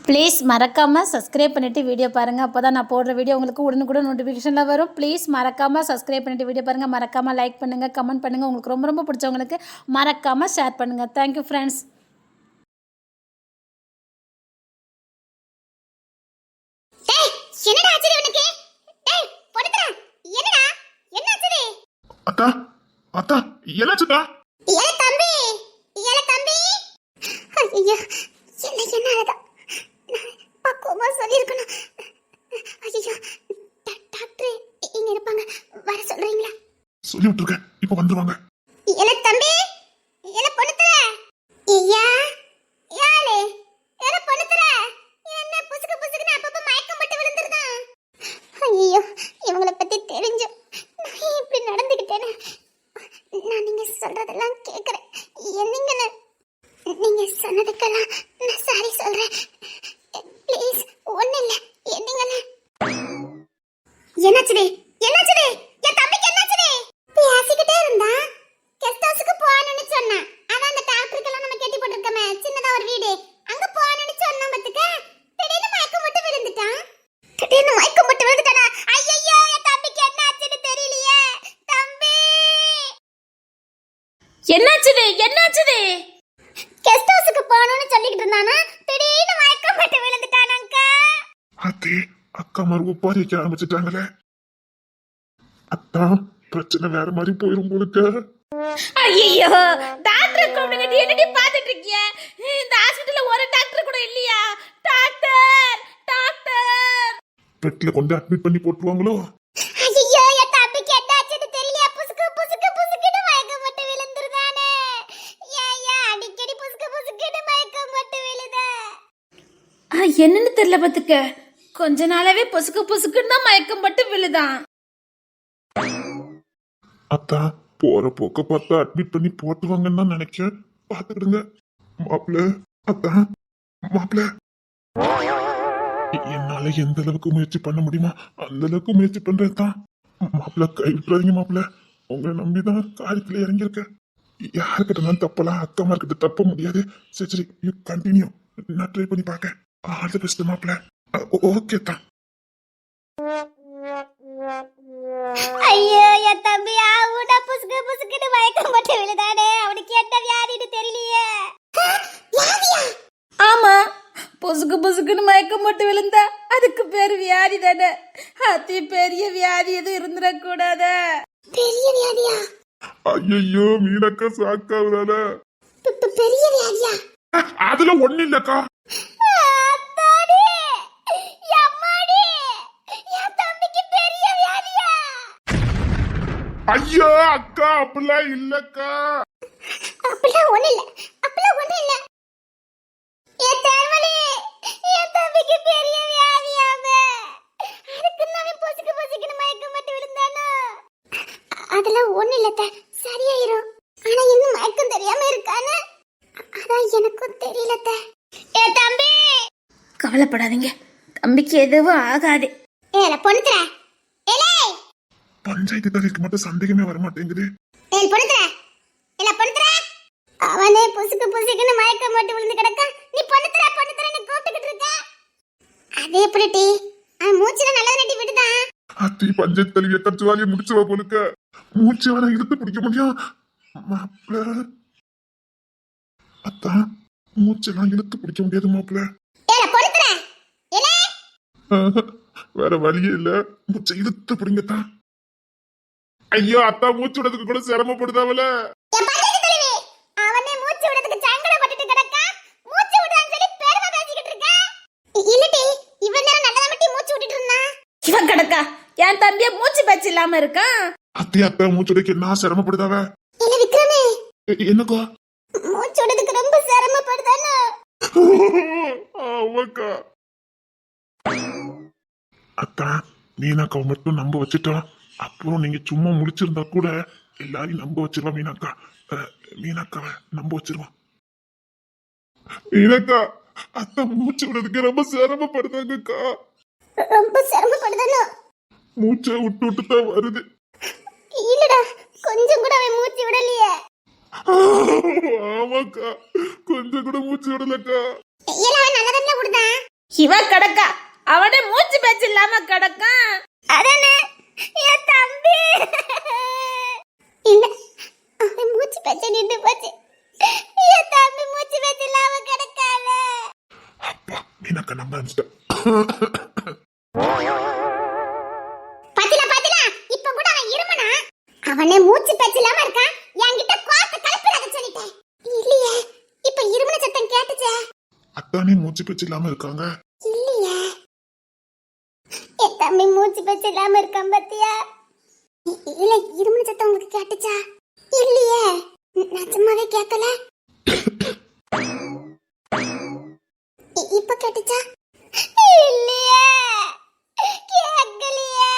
Please மறக்காமல் subscribe பண்ணிவிட்டு video பாருங்கள். அப்போ தான் நான் போடுற வீடியோ உங்களுக்கு உடனுக்குடன் நோட்டிஃபிகேஷனில் வரும். ப்ளீஸ் மறக்காமல் சப்ஸ்கிரைப் பண்ணிவிட்டு வீடியோ பாருங்கள். மறக்காமல் லைக் பண்ணுங்கள், கமெண்ட் பண்ணுங்கள். உங்களுக்கு ரொம்ப ரொம்ப பிடிச்சவங்களுக்கு மறக்காமல் ஷேர் பண்ணுங்கள். Thank you friends. அக்கா அக்கா என்னாச்சுக்கா? தம்பி தம்பி ஐயோ என்ன அழகா பக்குவமா சொல்லியிருக்கணும். ஐயோ டாக்டர் இங்க இருப்பாங்க, வர சொல்றீங்களா? சொல்லி விட்டுருக்கேன், இப்ப வந்துருவாங்க. தம்பி பொண்ணுத்தர ஐயா யாரு பொண்ணுத்தர என்ன புசுக்கு புசுக்குன்னு அப்பப்ப மயக்கம் போட்டு விழுந்துருதான். ஐயோ இவங்கள பத்தி தெரிஞ்சு நான் இப்படி நடந்துக்கிட்டேன்னு. நான் நீங்க சொல்றதெல்லாம் கேக்குறேன். என்னங்கன்னு நீங்க சொன்னதுக்கெல்லாம் நான் சாரி சொல்றேன். ப்ளீஸ் ஒண்ணு இல்ல. என்னங்கன்னு என்னாச்சுடே என் தம்பிக்கு என்னாச்சுடே? பேசிக்கிட்டே இருந்தா கெஸ்ட் ஹவுஸ்க்கு போகணும்னு சொன்னா. அதான் அந்த டாக்டருக்கெல்லாம் நம்ம கட்டி போட்டுருக்கோமே சின்னதா ஒரு வீடு, அங்க போகணும்னு சொன்னா. பத்துக்க திடீர்னு மயக்கம் போட்டு விழுந்துட்டானா? ஐயோ என் தம்பிக்கு என்னாச்சுன்னு தெரியலையே. தம்பி என்னாச்சுது? கெஸ்ட் ஹவுஸ்க்கு போகணும்னு சொல்லிட்டு இருந்தானா, திடீர்னு மயக்கம் போட்டு விழுந்துட்டானாங்கா. அத்தே அக்கா மறு ஒப்பாரி வைக்க ஆரம்பிச்சுட்டாங்களே. அத்தா பிரச்சனை வேற மாதிரி போயிரும் போலுக்க. ஐயோ டாக்டர் கூப்பிடுங்க. என்னடி பாத்துட்டு இருக்கீங்க? இந்த ஹாஸ்பிடல்ல ஒரு டாக்டர் கூட இல்லையா? டாக்டர் பெட்ல கொண்டு அட்மிட் பண்ணி போட்டுருவாங்களோ? ஐயோ என் தம்பிக்கு என்னாச்சுன்னு தெரியலையா? புசுக்குன்னு மயக்கம் போட்டு விழுந்துருதானே. ஏயா அடிக்கடி புசுக்குன்னு மயக்கம் போட்டு விழுதா? என்னன்னு தெரியல பாத்துக்க. கொஞ்ச நாளாவே பொசுக்குன்னு தான் மயக்கம் போட்டு விழுதான். அத்தா போற போக்க பார்த்தா அட்மிட் பண்ணி போட்டுவாங்கன்னு தான் நினைக்கிறேன். பாத்துக்கிடுங்க மாப்பிள்ள. அத்தா மாப்பிள்ள, என்னால எந்த அளவுக்கு முயற்சி பண்ண முடியுமா அந்த அளவுக்கு முயற்சி பண்றேன் தான். மாப்பிள்ள கை விட்டுறாதீங்க மாப்பிள்ள. உங்களை நம்பிதான் காரியத்துல இறங்கியிருக்க. யாருக்கிட்ட தப்பலாம் அக்கா மார்க்கிட்ட தப்ப முடியாது. சரி யூ கண்டினியூ. நான் ட்ரை பண்ணி பார்க்க. ஆல் தி பெஸ்ட் மாப்பிள்ள. ஓகே தான். ஐயோ என் தம்பி ஆவுடா புசுக்குன்னு மயக்கம் போட்டு விழுதானே. அவனுக்கு என்ன வியாதின்னு தெரியலையே. வியாதியா? ஆமா, பொசுக்குன்னு மயக்கம் போட்டு விழுந்தா அதுக்கு பேரு வியாதி தானே. அதி பெரிய வியாதி எதுவும் இருந்துடக்கூடாத. பெரிய வியாதியா? ஐயோ மீனக்கா சாக்காவுதான. பெரிய வியாதியா? அதுல ஒண்ணு இல்லக்கா. ஐயோ அக்கா அப்படிலாம் இல்லக்கா. அப்பெல்லாம் ஒண்ணு இல்ல. என் தேவலி என் தம்பிக்கு பெரிய வியாதியாமே. அதுக்கு நான் பொசுக்குன்னு மயக்கம் போட்டு விழுந்தானோ. அதெல்லாம் ஒண்ணு இல்ல, சரியாயிரும். ஆனா இன்னும் மயக்கம் தெரியாம இருக்கானே, அதான் எனக்கும் தெரியல. என் தம்பி கவலைப்படாதீங்க, தம்பிக்கு எதுவும் ஆகாது. ஏல பொண்ணுத்தர ஏலே பஞ்சாயத்து தலைக்கு மட்டும் சந்தேகமே வர மாட்டேங்குது. ஏல் பொண்ணுத்தர அவனே புசுக்குன்னு மயக்கம் போட்டு விழுந்து கிடக்கா. நீ பொண்ணுத்தரன்னு கூப்பிட்டுக்கிட்டு இருக்க. அதே எப்படி டி? மூச்சுல நல்லது நட்டி விட்டுதான். அத்தி பஞ்சாயத்து தலைவிய கட்சி வாங்கி முடிச்சுவா போலுக்க. மூச்சு வர இழுத்து பிடிக்க முடியும் மாப்பிள்ள. அத்தா மூச்செல்லாம் இழுத்து பிடிக்க முடியாது மாப்பிள்ள. ஏல பொண்ணுத்தர ஏலே வேற வழியே இல்ல, மூச்சை இழுத்து பிடிங்கத்தான். ஐயோ அத்தா மூச்சு விடுறதுக்கு கூட சிரமப்படுதாவல. என் பஞ்சாயத்து தலைவி அவனே மூச்சு விடுறதுக்கு சங்கடப்பட்டுட்டு கிடக்கா. மூச்சு விடுறான்னு சொல்லி பெருமை பேசிக்கிட்டு இருக்க. இல்லடி இவன் நேரம் நல்லதா மட்டும் மூச்சு விட்டுட்டு இருந்தா. இவன் கிடக்கா என் தம்பிய மூச்சு பேச்சு இல்லாம இருக்கான். அத்தா மூச்சு விடுறதுக்கு என்ன சிரமப்படுதாவ? இல்ல விக்ரமே, என்னக்கா? மூச்சு விடுறதுக்கு ரொம்ப சிரமப்படுதானே. ஆமாக்கா. அத்தா மீனாக்காவை மட்டும் நம்ப வச்சுட்டா அப்புறம் நீங்க சும்மா முடிச்சிருந்தா கூட எல்லாரையும் நம்ப வச்சிருவா. மீனாக்காவை நம்ப வச்சிருவான். மீனாக்கா அத்தா மூச்சு விடுறதுக்கு ரொம்ப சிரமப்படுதாங்கக்கா. ரொம்ப சிரமப்படுதானோ? மூச்சை விட்டு தான் வருது. இல்லடா கொஞ்சம் கூட அவன் மூச்சு விடலையே. ஆமாக்கா கொஞ்சம் கூட மூச்சு விடலக்கா. எல்லாரும் நல்லதா விடுதா. இவ கிடக்கா, அவனே மூச்சு பேச்சு இல்லாம கிடக்கான். அதானே என் தம்பி. இல்ல, அவன் மூச்சு பேச்சு நின்று போச்சு. என் தம்பி மூச்சு பேச்சு இல்லாம கிடக்கால. அப்பா மீனாக்கா நம்ப ஆரம்பிச்சிட்டேன். பாத்திலா பாத்திலா, இப்ப கூட அவன் இருமனா. அவனே மூச்சு பேச்சு இல்லாம இருக்கான். என்கிட்ட கோத்த கலப்பிடாத சொல்லிட்டேன். இல்லையே, இப்ப இருமன சத்தம் கேட்டுச்சே. அத்தானே மூச்சு பேச்சு இல்லாம இருக்காங்க. இல்லையே, என் தம்பி மூச்சு பேச்சு இல்லாம இருக்கான் பாத்தியா? இல்ல, இருமன சத்தம் உங்களுக்கு கேட்டுச்சா? இல்லையே, நிஜமாவே கேட்கல. இப்ப கேட்டுச்சா? இல்லையே, கேட்கலையே.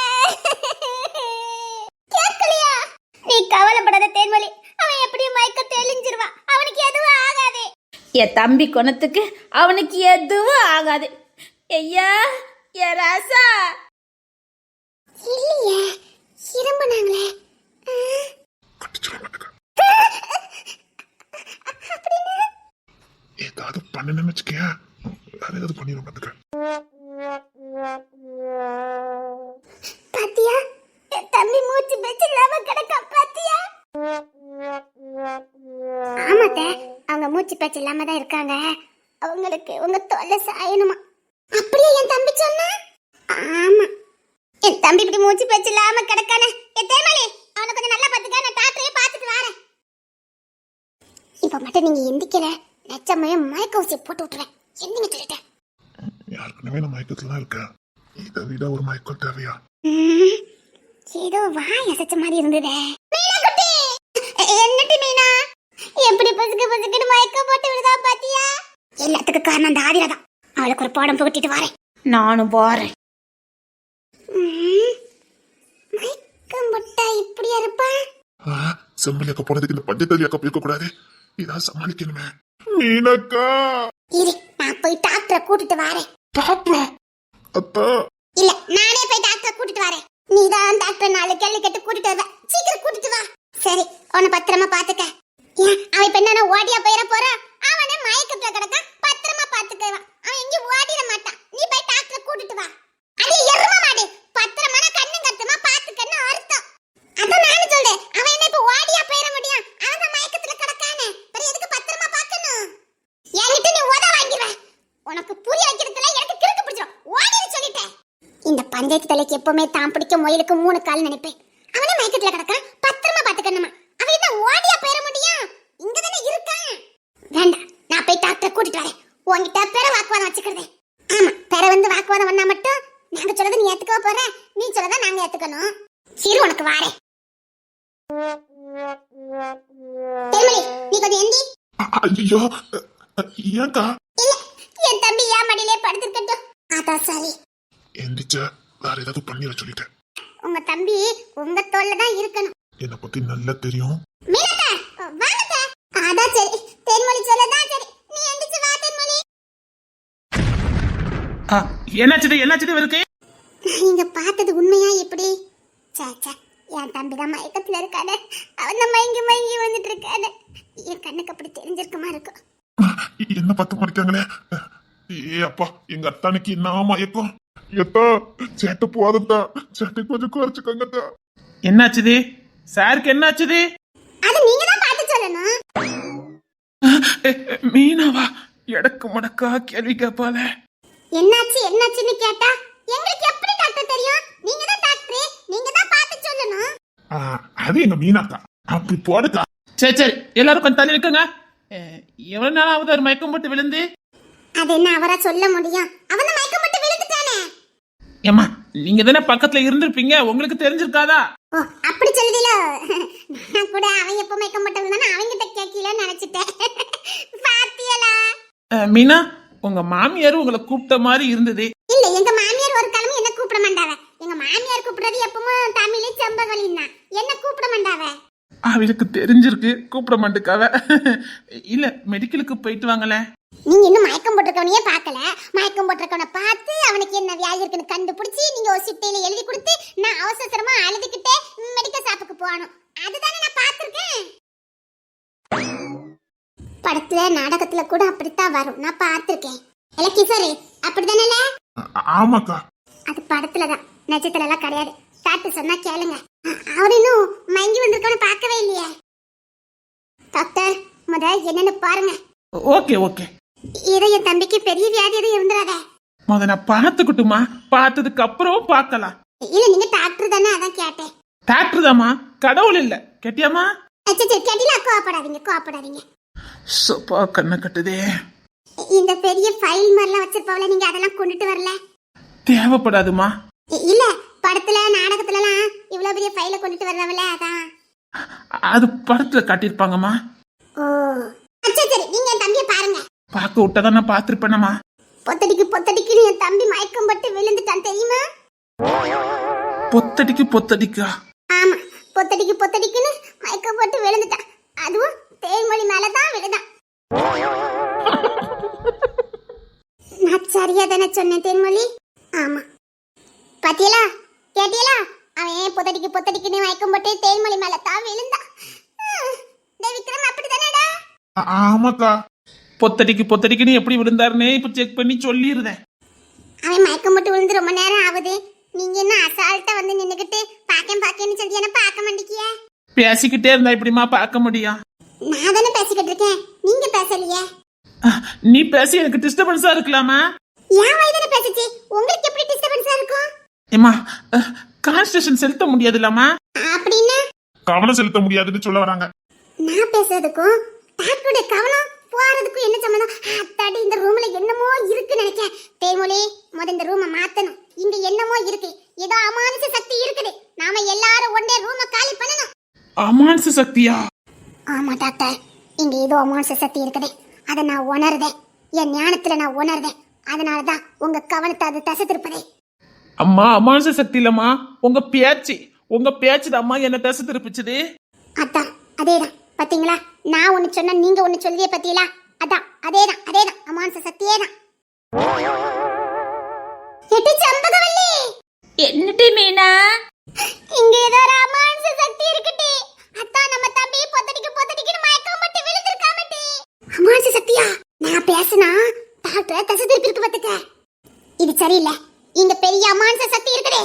கேட்கலையா? நீ கவலைப்படாத தேன்மொழி, அவன் எப்படியும் மயக்க தெளிஞ்சிருவான். அவனுக்கு எதுவும் ஆகாது. என் தம்பி குணத்துக்கு அவனுக்கு எதுவும் ஆகாது. ஐயா ஏ ராசா. இல்லையே, இரும்புனாங்களே. கட்டிச்சிட மாட்டேங்க. ஏதாவது பண்ணணும்னு வச்சுக்கேன், வேற ஏதாவது பண்ணிட மாட்டேங்க. பாத்தியா, என் தம்பி மூச்சு பேச்சு இல்லாம கிடக்கா பாத்தியா? ஆமாத்த, அவங்க மூச்சு பேச்சு இல்லாம தான் இருக்காங்க. அவங்களுக்கு உங்க தொல்லை சாயணுமா? அப்படியே என் தம்பி சொன்னா? ஆமா, என் தம்பி இப்படி மூச்சு பேச்சு இல்லாம கிடக்கானே. என் தேமலி, அவனை கொஞ்சம் நல்லா பாத்துக்க. நான் டாக்டரே பாத்துட்டு வரேன். இப்ப மட்டும் நீங்க எந்திக்கல, நச்சமைய மயக்க ஊசி போட்டு விட்டுறேன். எந்திங்க சொல்லிட்டேன். யாருக்குமே நான் மயக்கத்துல தான் இருக்கேன். இதை விட ஒரு மயக்கம் தேவையா? ஏதோ வாய் அசைச்ச மாதிரி இருந்ததே. மீனா குட்டி, என்னடி மீனா, எப்படி பசுக்கு பசுக்குன்னு மயக்கம் போட்டு விடுதா பாத்தியா? எல்லாத்துக்கும் காரணம் அந்த ஆதிரா தான். அவளுக்கு ஒரு பாடம் புகட்டிட்டு வரேன். நானும் போறேன். மயக்கம் போட்டா இப்படியா இருப்பா? செம்மலியாக்க போனதுக்கு இந்த பஞ்சத்தலியாக்க போயிருக்க கூடாது. இதான் சமாளிக்கணுமே. மீனாக்கா, இரு, நான் போய் டாக்டரை கூட்டிட்டு வரேன். டாக்டரா? அத்தா, இல்ல, நானே போய் டாக்டரை கூட்டிட்டு வரேன். நீதான் டாக்டர் 4 கேள்வி கேட்டு கூட்டிட்டு வர. சீக்கிரம் கூட்டிட்டு வா. சரி, உன்னை பத்திரமா பாத்துக்க. ஏன் அவன் இப்ப என்ன ஓடியா போயிட போறான்? அவனே மயக்கத்துல கிடக்கான். பத்திரமா பாத்துக்குவான். அவன் எங்கேயும் ஓடிட மாட்டான். நீ போய் டாக்டரை கூட்டிட்டு வா. அது எரும மாடு. பத்திரமான கண்ணு கத்துமா பாத்துக்கன்னு அர்த்தம். அதான் நானும் சொல்றேன். அவன் என்ன இப்ப ஓடியா போயிட முடியும்? அவன் தான் மயக்கத்துல கிடக்கானே. பிறகு எதுக்கு பத்திரமா பாக்கணும்? என்கிட்ட நீ உத வாங்கிடுவ. உனக்கு புரிய வைக்கிறதுல எனக்கு கிறுக்கு பிடிச்சிடும். ஓடின்னு சொல்லிட்டேன். இந்த பஞ்சாயத்து தலைக்கு எப்பவுமே தான் பிடிக்க முயலுக்கு 3 கால் நினைப்பேன். அவனே மயக்கத்துல கிடக்கான். பத்திரமா பாத்துக்கணுமா? அவன் என்ன ஓடியா போயிட முடியும்? இங்கதானே இருக்கான். வேண்டாம், நான் போய் டாக்டரை கூட்டிட்டு வரேன். உன்கிட்ட பெற வாக்குவாதம் வச்சுக்கிறேன். ஆமா, பெற வந்து வாக்குவாதம் பண்ணா மட்டும் நாங்க சொல்லதை நீ ஏத்துக்க போற, நீ சொல்லதை நாங்க ஏத்துக்கணும். சரி, உனக்கு வாரேன். தேன்மொழி, நீ கொஞ்சம் எந்தி. ஐயோ ஏன்க்கா? இல்ல, என் தம்பி என் மடியிலே படுத்துக்கட்டும். அதான் சரி. எந்திரிச்ச வேற ஏதாவது பண்ணிட சொல்லிட்டேன். உங்க தம்பி உங்க தோல்ல தான் இருக்கணும். என்னை பத்தி நல்லா தெரியும். மீனக்கா, வாங்கக்கா. அதான் சரி, தேன்மொழி சொல்லதான் சரி. நீ எந்திரிச்சு வா தேன்மொழி. என்னாச்சுது இவருக்கு? நீங்க பார்த்தது உண்மையா இப்படி? சே, என் தம்பி தான் மயக்கத்துல இருக்கானே. அவன் தான் மயங்கி மயங்கி வந்துட்டு இருக்கானே. என் கண்ணுக்கு அப்படி தெரிஞ்சிருக்குமா இருக்கும். என்ன பார்த்து மறைக்காங்களே. ஏ அப்பா, எங்க அத்தானுக்கு என்ன மயக்கம். எத்தா சேட்டை போவாதத்தா, சேட்டை கொஞ்சம் குறைச்சுக்கங்கத்தா. என்னாச்சுது சாருக்கு? என்னாச்சுது? அது நீங்க தான் பார்த்து சொல்லணும். மீனாவா? எடக்கு மடக்கா கேள்வி கேட்பால. என்னாச்சுன்னு கேட்டா எங்களுக்கு எப்படி டாக்டர் தெரியும்? நீங்க தான் டாக்டர், நீங்க தான் பார்த்து சொல்லணும். அது எங்க மீனாக்கா. அப்படி போடுக்கா. சரி, எல்லாரும் கொஞ்சம் தள்ளி நிற்குங்க. எவ்வளவு நாள் ஆகுது ஒரு மயக்கம் போட்டு விழுந்து? அது என்ன அவரா சொல்ல முடியும்? அவன் தான் மயக்கம் போட்டு விழுந்துட்டானே. ஏமா, நீங்க தானே பக்கத்துல இருந்திருப்பீங்க, உங்களுக்கு தெரிஞ்சிருக்காதா? ஓ, அப்படி சொல்லுதீல. நான் கூட அவன் எப்ப மயக்கம் போட்டு விழுந்தானே அவங்கிட்ட கேட்கலன்னு நினைச்சிட்டேன். பாத்தியலா? மீனா, உங்க மாமியார் உங்களை கூப்பிட்ட மாதிரி இருந்தது. இல்ல, எங்க மாமியார் ஒரு காலமும் என்ன கூப்பிட மாட்டாவ. எங்க மாமியார் கூப்பிடுறது எப்பவும் தமிழ் செம்பகலின் தான். என்ன கூப்பிட மாட்டாவ. அவளுக்கு தெரிஞ்சிருக்கு, கூப்பிட மாட்டுக்காவ. இல்ல, மெடிக்கலுக்கு போயிட்டு வாங்கல. நீங்க இன்னும் மயக்கம் போட்டிருக்கவனையே பார்க்கல. மயக்கம் போட்டிருக்கவனை பார்த்து அவனுக்கு என்ன வியாதி இருக்குன்னு கண்டுபிடிச்சி நீங்க ஒரு சிட்டையில எழுதி கொடுத்து நான் அவசரமா அழுதுகிட்டே மெடிக்கல் ஷாப்புக்கு போகணும். அதுதானே நான் பார்த்திருக்கேன். படத்துல நாடகத்துல கூட அப்படித்தான் வரும், நான் பார்த்திருக்கேன். இல்ல கிசரி, அப்படிதானே? ஆமாக்கா. அது படத்துலதான், நட்சத்திரம் எல்லாம் கிடையாது. டாக்டர் சொன்னா கேளுங்க. அவர் இன்னும் மயங்கி வந்திருக்கான்னு பார்க்கவே இல்லையே. டாக்டர் முத என்னன்னு பாருங்க. Okay okay. ஏதோ என் தம்பிக்கு பெரிய வியாதி எதுவும் இருந்துடாத. முத நான் பார்த்துக்கிட்டுமா, பார்த்ததுக்கு அப்புறம் பார்க்கலாம். இல்ல நீங்க டாக்டர் தானே, அதான் கேட்டேன். டாக்டர் தாமா, கடவுள் இல்ல. கேட்டியாமா? கேட்டீங்களா? கோவப்படாதீங்க கோவப்படாதீங்க. சப்பா கண்ணை கட்டுதே. இந்த பெரிய ஃபைல் மாதிரிலாம் வச்சிருப்பாவில, நீங்க அதெல்லாம் கொண்டுட்டு வரல? தேவைப்படாதுமா. இல்ல படத்துல நாடகத்துலலாம் இவ்வளவு பெரிய ஃபைல கொண்டுட்டு வர்றவல, அதான். அது படத்துல காட்டியிருப்பாங்கம்மா. ஓ சரி சரி, நீங்க என் தம்பியை பாருங்க. பார்க்க விட்டாதான் நான் பார்த்திருப்பேனம்மா. பொத்தடிக்கு என் தம்பி மயக்கம் பட்டு விழுந்துட்டான் தெரியுமா? பொத்தடிக்கா? ஆமா, பொத்தடிக்குன்னு மயக்கம் போட்டு விழுந்துட்டான். அதுவும் தேன்மொழி மேலதான் விழுதான். நான் சரியா தானே சொன்னேன் தேன்மொழி? ஆமா, பாத்தியலா கேட்டியலா? அவன் பொத்தடிக்குன்னு மயக்கம் போட்டு தேன்மொழி மேலதான் விழுந்தான். விக்ரம் அப்படிதானடா? ஆமாக்கா. பொத்தடிக்குன்னு எப்படி விழுந்தாருன்னே இப்ப செக் பண்ணி சொல்லிருந்தேன். அவன் மயக்கம் போட்டு விழுந்து ரொம்ப நேரம் ஆகுது. நீங்க என்ன அசால்ட்டா வந்து நின்னுகிட்டு பாக்கேன்னு சொல்லி என்ன பார்க்க மாட்டேங்கிய? பேசிக்கிட்டே இருந்தா இப்படிமா பார்க்க முடியும்? நான் தானே பேசிக்கிட்டு இருக்கேன், நீங்க பேசலையே. நீ பேசி எனக்கு டிஸ்டர்பன்ஸா இருக்கலாமா? என் வாய் தானே பேசுச்சு, உங்களுக்கு எப்படி டிஸ்டர்பன்ஸா இருக்கும்? ஏமா கான்சன்ட்ரேஷன் செலுத்த முடியாதுல்லம்மா. அப்படின்னா கவனம் செலுத்த முடியாதுன்னு சொல்ல வராங்க. நான் பேசுறதுக்கும் டாக்டருடைய கவனம் போறதுக்கும் என்ன சம்பந்தம்? அத்தாடி, இந்த ரூம்ல என்னமோ இருக்கு நினைக்கிறேன். தேன்மொழி முத இந்த ரூமை மாத்தணும். இங்க என்னமோ இருக்கு, ஏதோ அமானுஷ சக்தி இருக்குது. நாம எல்லாரும் ஒன்றே ரூமை காலி பண்ணணும். அமானுஷ சக்தியா? ஆமா டாக்டர், இங்க ஏதோ அமானுஷ சக்தி இருக்குது. அதை நான் உணர்றேன், என் ஞானத்துல நான் உணர்றேன். அதனாலதான் உங்க கவனத்தை அது தசை திருப்பதே. அம்மா அமானுஷ சக்தி இல்லம்மா, உங்க பேச்சு அம்மா என்ன தசை திருப்பிச்சது. அதான் அதேதான், பாத்தீங்களா? நான் ஒண்ணு சொன்ன, நீங்க ஒண்ணு சொல்லியே பத்தீங்களா? அதான் அதேதான் அமானுஷ சக்தியே தான். எட்டி சம்பகவல்லி, என்னடி மீனா? இங்க ஏதோ ஒரு அமானுஷ சக்தி இருக்குடி. அதான் நம்ம தம்பி பொத்தடிக்குன்னு மயக்கம் போட்டு விழுந்திருக்காமட்டி. அமானுஷ சக்தியா? நான் பேசினா டாக்டர் தசை திருப்பி இருக்கு பாத்துக்க. இது சரியில்லை. இங்க பெரிய அமானுஷ சக்தி இருக்குதே,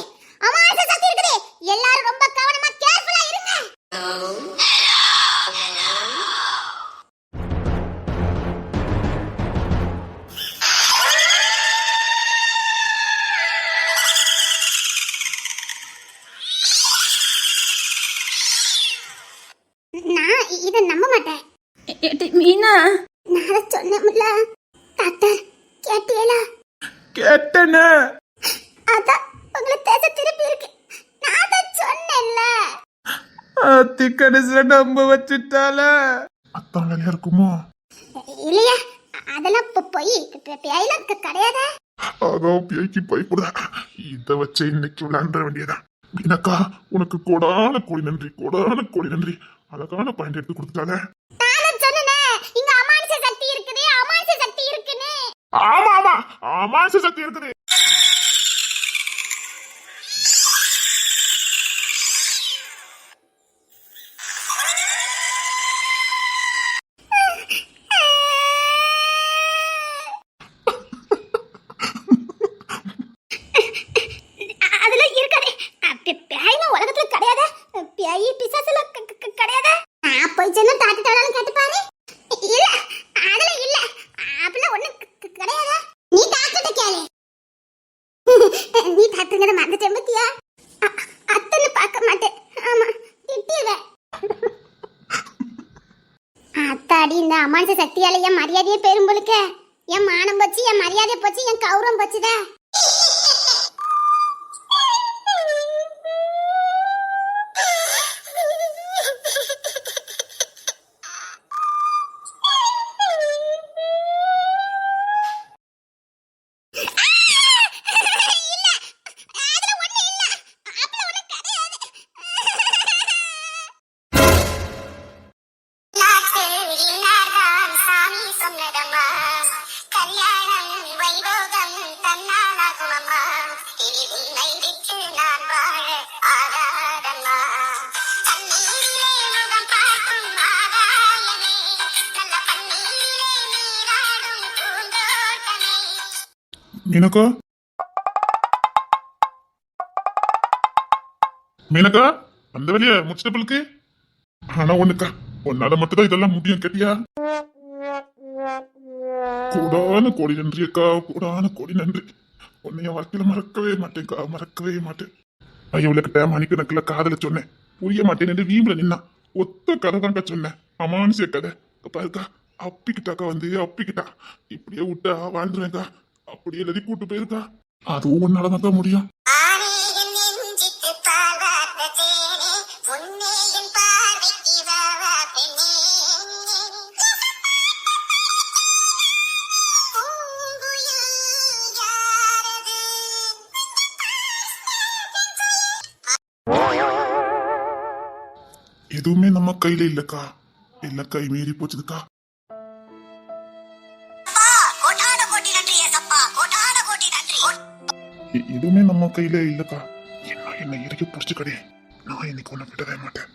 எல்லாரும் ரொம்ப கவனமா கேர்ஃபுல்லா இருங்க. நான் இத நம்ப மாட்டேன். ஏடி மீனா, நான் சொன்னேன்ல டாக்டர், கேட்டியலா? கேட்டனே. அதான் உங்களை தசை திருப்பி இருக்கு. நான் தான் சொன்னேன்ல. கடைசியில நம்ப வச்சுட்டால. அத்தான் வேலையா இருக்குமோ? இல்லையா, அதெல்லாம் போய் பேயெல்லாம் கிடையாது. அதோ பேய்க்கு பயப்படுதா? இத வச்சு இன்னைக்கு விளையாண்ட வேண்டியதான். மீனக்கா, உனக்கு கோடான கோடி நன்றி. அழகான பாயிண்ட் எடுத்து கொடுத்துட்டால. நான் சொன்னேனே, இங்க அமானுஷ சக்தி இருக்குன்னு. ஆமா அமானுஷ சக்தி இருக்குது. அதெல்லாம் இருக்காதே. பேயெல்லாம் உலகத்துல கிடையாது. பேய் பிசாசெல்லாம் கிடையாது. நான் போய் சொன்னா டாக்டர் கேட்டுப்பாரு. இல்ல அதெல்லாம் இல்ல, அப்படிலாம் ஒண்ணும் கிடையாது. நீ டாக்டர்கிட்ட கேளு. நீ டாக்டர்ங்கத மறந்துட்டேன் பத்தியா? அத்தனை பார்க்க மாட்டேன். ஆமா, திட்டிடுவேன். அத்தாடி, இந்த அமானுஷ சக்தியால என் மரியாதையே பெரும் போலுக்க. என் மானம் போச்சு, என் மரியாதை போச்சு, என் கௌரவம் போச்சுதா. மீனக்கா மீனக்கா அந்த வழிய முடிச்சிட்ட பிள்ளைக்கு. ஆனா ஒண்ணுக்கா, உன்னால மட்டும்தான் இதெல்லாம் முடியும் கேட்டியா? கூடான கோடி நன்றி அக்கா, கூடான கோடி நன்றி. உன்னைய வாழ்க்கையில மறக்கவே மாட்டேன்க்கா, மறக்கவே மாட்டேன். இவளுக்கிட்ட மணிக்கணக்கில் காதல சொன்னேன், புரிய மாட்டேன்னு வீம்புல நின்னா. ஒத்த கதை தான்க்கா சொன்னேன், அமானுசிய கதை. பாருக்கா அப்பிக்கிட்டாக்கா வந்து அப்பிக்கிட்டா. இப்படியே விட்டா வாழ்ந்துருவேன்க்கா. அப்படியே எழுதி கூட்டு போயிருக்கா. அதுவும் உன்னாலதான் முடியும். எதுவுமே நம்ம கையில இல்லக்கா, இல்ல கை மீறி போச்சுதுக்கா. எதுவுமே நம்ம கையில இல்லக்கா. என்ன இறக்கி புடிச்சு கடை. நான் இன்னைக்கு ஒண்ணு விடவே மாட்டேன்.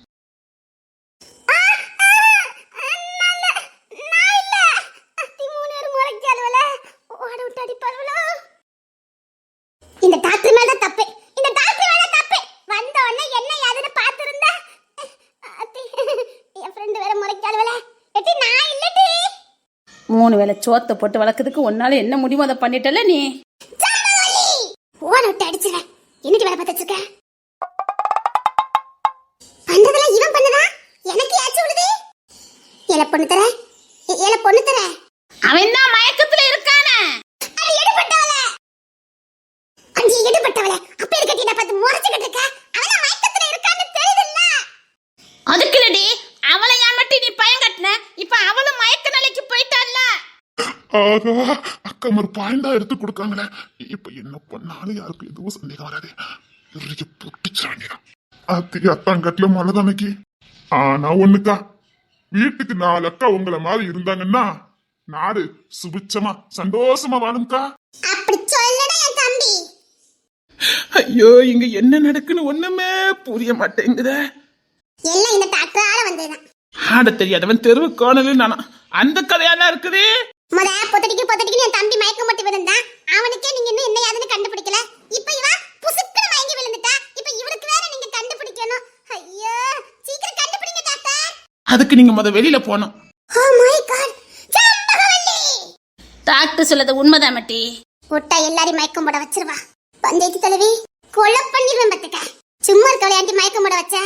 இந்த டாக்டர் மேல தப்பு, இந்த டாக்டர் மேல தப்பு. வந்த உடனே என்ன யாதுன்னு பாத்துருந்தா என் ஃப்ரெண்ட் வேற முறைக்காதவள. எட்டி நான் இல்லடி. 3 வேளை சோத்தை போட்டு வளர்க்கறதுக்கு உன்னால என்ன முடியுமோ அதை பண்ணிட்டல நீ. ஓட விட்டு அடிச்சிருவேன். என்னடி வேலை பார்த்து வச்சிருக்க? பண்றதெல்லாம் இவன் பண்ணதா? எனக்கு ஏச்சு விடுது. ஏல பொண்ணு தர, ஏல பொண்ணு தர. அவன் தான் மயக்கத்துல இருக்கானே. அது எடுபட்டவள. அஞ்சி எடுபட்டவள. அப்ப எதுக்கு கிட்ட பார்த்து முறைச்சிட்டு இருக்க? அவன் மயக்கத்துல இருக்கான்னு தெரியுதுல்ல. அதுக்குலடி அவளை ஏமாட்டி நீ பயம் கட்டின. இப்ப அவளும் மயக்க நிலைக்கு போயிட்டாள்ல. ஆகா, அக்கா ஒரு பாயிண்டா எடுத்து கொடுக்காங்களே. இப்ப என்ன பண்ணாலும் யாருக்கும் எதுவும் சந்தேகம் வராது. இவருக்கு புட்டிச்சாங்க. அத்திக்கு அத்தாங்கட்டுல மழை தானைக்கு. ஆனா ஒண்ணுக்கா, வீட்டுக்கு 4 அக்கா உங்களை மாதிரி இருந்தாங்கன்னா நாடு சுபிச்சமா சந்தோஷமா வாழும்க்கா. அப்படி சொல்லடா என் தம்பி. ஐயோ, இங்க என்ன நடக்குன்னு ஒண்ணுமே புரிய மாட்டேங்குதே. எல்லாம் இந்த டாக்டரால வந்ததுதான். ஆட தெரியாதவன் தெருவு கோணலு நானா. அந்த கதையாதான் இருக்குது. முத பொத்தடிக்கு என் தம்பி மயக்கம் போட்டு விழுந்தான். அவனுக்கே நீங்க இன்னும் என்ன யாதுன்னு கண்டுபிடிக்கல. இப்ப இவ புசுக்குன்னு மயங்கி விழுந்துட்டா. இப்ப இவளுக்கு வேற நீங்க கண்டுபிடிக்கணும். ஐயோ, சீக்கிரம் கண்டுபிடிங்க டாக்டர். அதுக்கு நீங்க முத வெளியில போனோம். Oh my god, Jambagavalli. Doctor சொல்லது உண்மைதான் மட்டி. ஒட்டா எல்லாரையும் மயக்கம் போட வச்சிருவா. பஞ்சாயத்து தலைவி கொலை பண்ணிடுவேன் பத்துக்க. சும்மா இருக்கவளை ஆண்டி மயக்கம் போட வச்ச.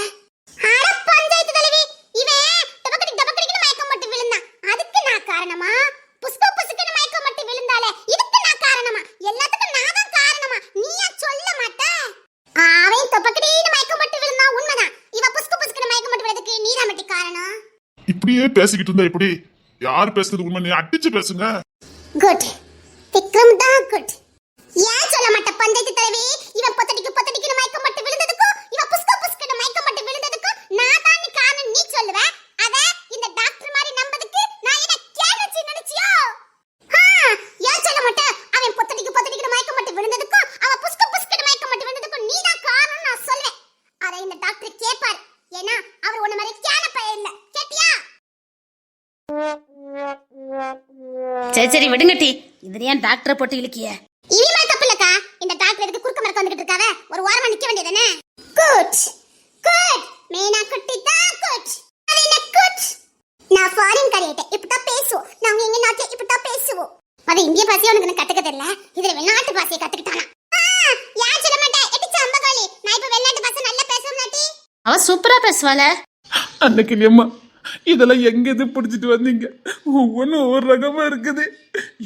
அட பஞ்சாயத்து தலைவி, இவன் டபக்கடிக்கு மயக்கம் போட்டு விழுந்தான். அதுக்கு நான் காரணமா? புசுக்குன்னு மயக்கம் போட்டு விழுந்தாலே இதுக்கு நான் காரணமா? எல்லாத்துக்கும் நான் தான் காரணமா? நீயா சொல்ல மாட்ட? அவன் டபக்கடின்னு மயக்கம் போட்டு விழுந்தான் உண்மைதான். இவ புசுக்குன்னு மயக்கம் போட்டு விழுறதுக்கு நீதான் மட்டி காரணம். இப்படியே பேசிக்கிட்டு இருந்தா எப்படி? யார் பேசுறது உண்மை? நீ அடிச்சு பேசுங்க. குட், விக்ரம் தான் குட். ஏன் சொல்ல மாட்ட பஞ்சாயத்து தலைவி? இவன் பொத்தடிக்கு மயக்கம் போட்டு விழுந்ததுக்கும் இவ புசுக்குன்னு மயக்கம் போட்டு விழுந்ததுக்கும் நான் தான் காரணம் நீ சொல்லுவ. அத இந்த டாக்டர் மாதிரி நம்பதுக்கு நான் என்ன கேனச்சி நினைச்சியோ? ஏன் சொல்ல மாட்ட? அவன் பொத்தடிக்கு மயக்கம் போட்டு விழுந்ததுக்கும் அவ புசுக்குன்னு மயக்கம் போட்டு விழுந்ததுக்கும் நீ தான் காரணம் நான் சொல்வேன். அத இந்த டாக்டர் கேட்பார். ஏன்னா அவர் உன்ன மாதிரி கேன பையன் இல்ல. கேட்டியா? சரி விடுங்கட்டி. இது ஏன் டாக்டரை போட்டு இழுக்கிய? இனிமே தப்பு இல்லக்கா. இந்த டாக்டர் எதுக்கு குறுக்க மரக்க வந்துட்டு இருக்காவ? ஒரு ஓரமா நிக்க வேண்டியதானே? குட் குட், மேனா குட்டி தான் குட். அது என்ன குட்? நான் ஃபாரின் கரியேட்ட இப்பதான் பேசுவோம். நாங்க எங்க நாட்டுல இப்பதான் பேசுவோம். அது இந்திய பாஷையை உனக்கு கத்துக்க தெரியல. இதுல வெளிநாட்டு பாஷையை கத்துக்கிட்டானா? யார் சொல்ல மாட்டேன். எட்டி சம்பகோலி, நான் இப்ப வெளிநாட்டு பாஷை நல்லா பேசுவேன் நாட்டி. அவ சூப்பரா பேசுவாள. அன்னைக்கு இல்லையம்மா, இதெல்லாம் எங்க இது பிடிச்சிட்டு வந்தீங்க? ஒவ்வொன்றும் ஒவ்வொரு ரகமா இருக்குது.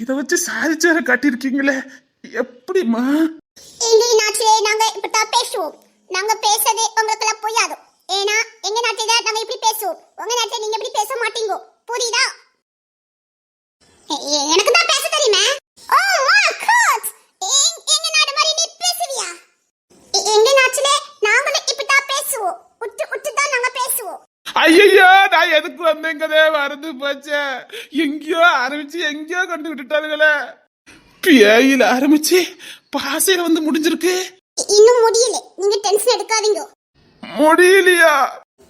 இதை வச்சு சாதிச்சார காட்டியிருக்கீங்களே, எப்படிமா? எங்க நாட்டிலே நாங்க இப்பதான் பேசுவோம். நாங்க பேசுறது உங்களுக்கு புரியாது. ஏன்னா எங்க நாட்டில நாங்க இப்படி பேசுவோம். உங்க நாட்டில நீங்க இப்படி பேச மாட்டீங்க. புரியுதா? எனக்கு தான் பேச தெரியுமே. ஓ மை காட், எங்க நாடு மாதிரி நீ பேசுவியா? எங்க நாட்டில நாங்க இப்பதான் பேசுவோம். உட்டு தான் நாங்க பேசுவோம். ஐயோ, நான் எதுக்கு வந்தேங்கதே மறந்து போச்சே. எங்கேயோ ஆரம்பிச்சு எங்கேயோ கொண்டு விட்டுட்டாருங்களே. பேயில ஆரம்பிச்சு பாசையில வந்து முடிஞ்சிருக்கு. இன்னும் முடியல. நீங்க டென்ஷன் எடுக்காதீங்க. முடியலையா?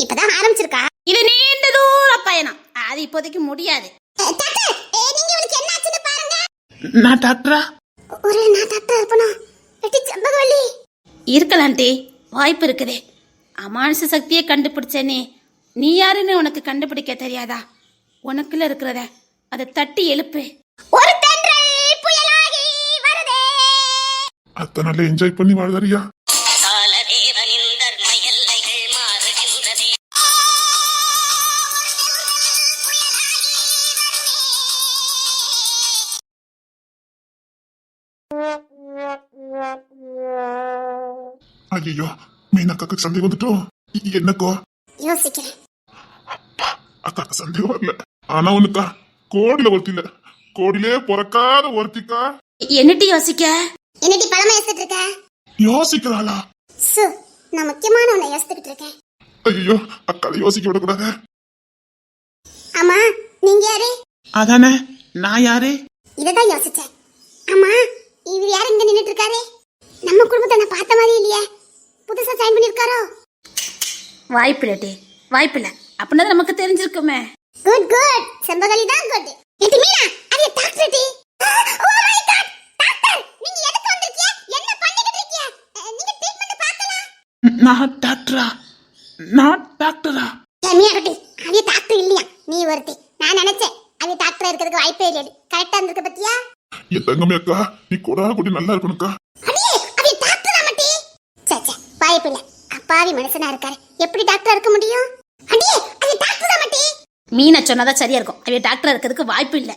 இப்பதான் ஆரம்பிச்சிருக்கா. இது நீண்ட தூர பயணம். அது இப்போதைக்கு முடியாது. டாக்டர், நீங்க இவளுக்கு என்ன ஆச்சுன்னு பாருங்க. நான் டாக்டரா? ஒரு நான் டாக்டர் இருப்பனா எட்டி செம்பகவல்லி இருக்கலான்ட்டி, வாய்ப்பு இருக்குதே. அமானுஷ சக்தியை கண்டுபிடிச்சேனே, நீ யாருன்னு உனக்கு கண்டுபிடிக்க தெரியாதா? உனக்குள்ள இருக்கிறத அதை தட்டி எழுப்பு. ஒரு தென்றல் புயலாகி வருதே. அத்தை நல்லா என்ஜாய் பண்ணி வாழ்தாரியா. ஐயோ, மீனாக்காக்கு சந்தேகம் வந்துட்டோம். என்னக்கோ? யோசிக்கிறேன். அக்காக்கு சந்தேகம் வரல. ஆனா ஒண்ணுக்கா, கோடியில ஒருத்தி இல்ல, கோடியிலே பிறக்காத ஒருத்திக்கா. என்னட்டி யோசிக்க? என்னடி பழமா யோசிச்சுட்டு இருக்க? யோசிக்கிறாளா? சு, நான் முக்கியமான ஒண்ணு யோசிச்சுட்டு இருக்கேன். ஐயோ, அக்கால யோசிக்க விடக்கூடாது. ஆமா, நீங்க யாரு? அதானே, நான் யாரு? இததான் யோசிச்சேன். ஆமா, இவர் யாரு இங்க நின்னுட்டு இருக்காரு? நம்ம குடும்பத்தை நான் பார்த்த மாதிரி இல்லையே. புதுசா ஜாயின் பண்ணிருக்காரோ? வாய்ப்பில்லட்டி, வாய்ப்பில்லை. அப்படின்னா நமக்கு தெரிஞ்சிருக்குமே. குட் குட், செம்பகவல்லி தான் குட். ஏடி மீனா, அது டாக்டர் டி. ஓ மை காட், டாக்டர் நீங்க எதுக்கு வந்திருக்கீங்க? என்ன பண்ணிக்கிட்டு இருக்கீங்க? நீங்க ட்ரீட்மென்ட் பார்க்கலாம். நான் டாக்டரா? நான் டாக்டரா? மீனா குட்டி, அது டாக்டர் இல்லையா? நீ ஒருத்தி. நான் நினைச்சேன் அது டாக்டர் இருக்கிறதுக்கு வாய்ப்பே இல்லையா. கரெக்டா இருந்திருக்க பத்தியா? என் தங்கமே அக்கா, நீ கொடா கொடி நல்லா இருக்கணும்க்கா. அடியே, அது டாக்டர் ஆமட்டி. சே சே, வாய்ப்பு இல்ல. அப்பாவி மனுஷனா இருக்காரு, எப்படி டாக்டர் இருக்க முடியும்? அடியே, அது டாக்டர் ஆமட்டி. மீனை சொன்னாதான் சரியா இருக்கும். அவ டாக்டர் இருக்கிறதுக்கு வாய்ப்பு இல்லை.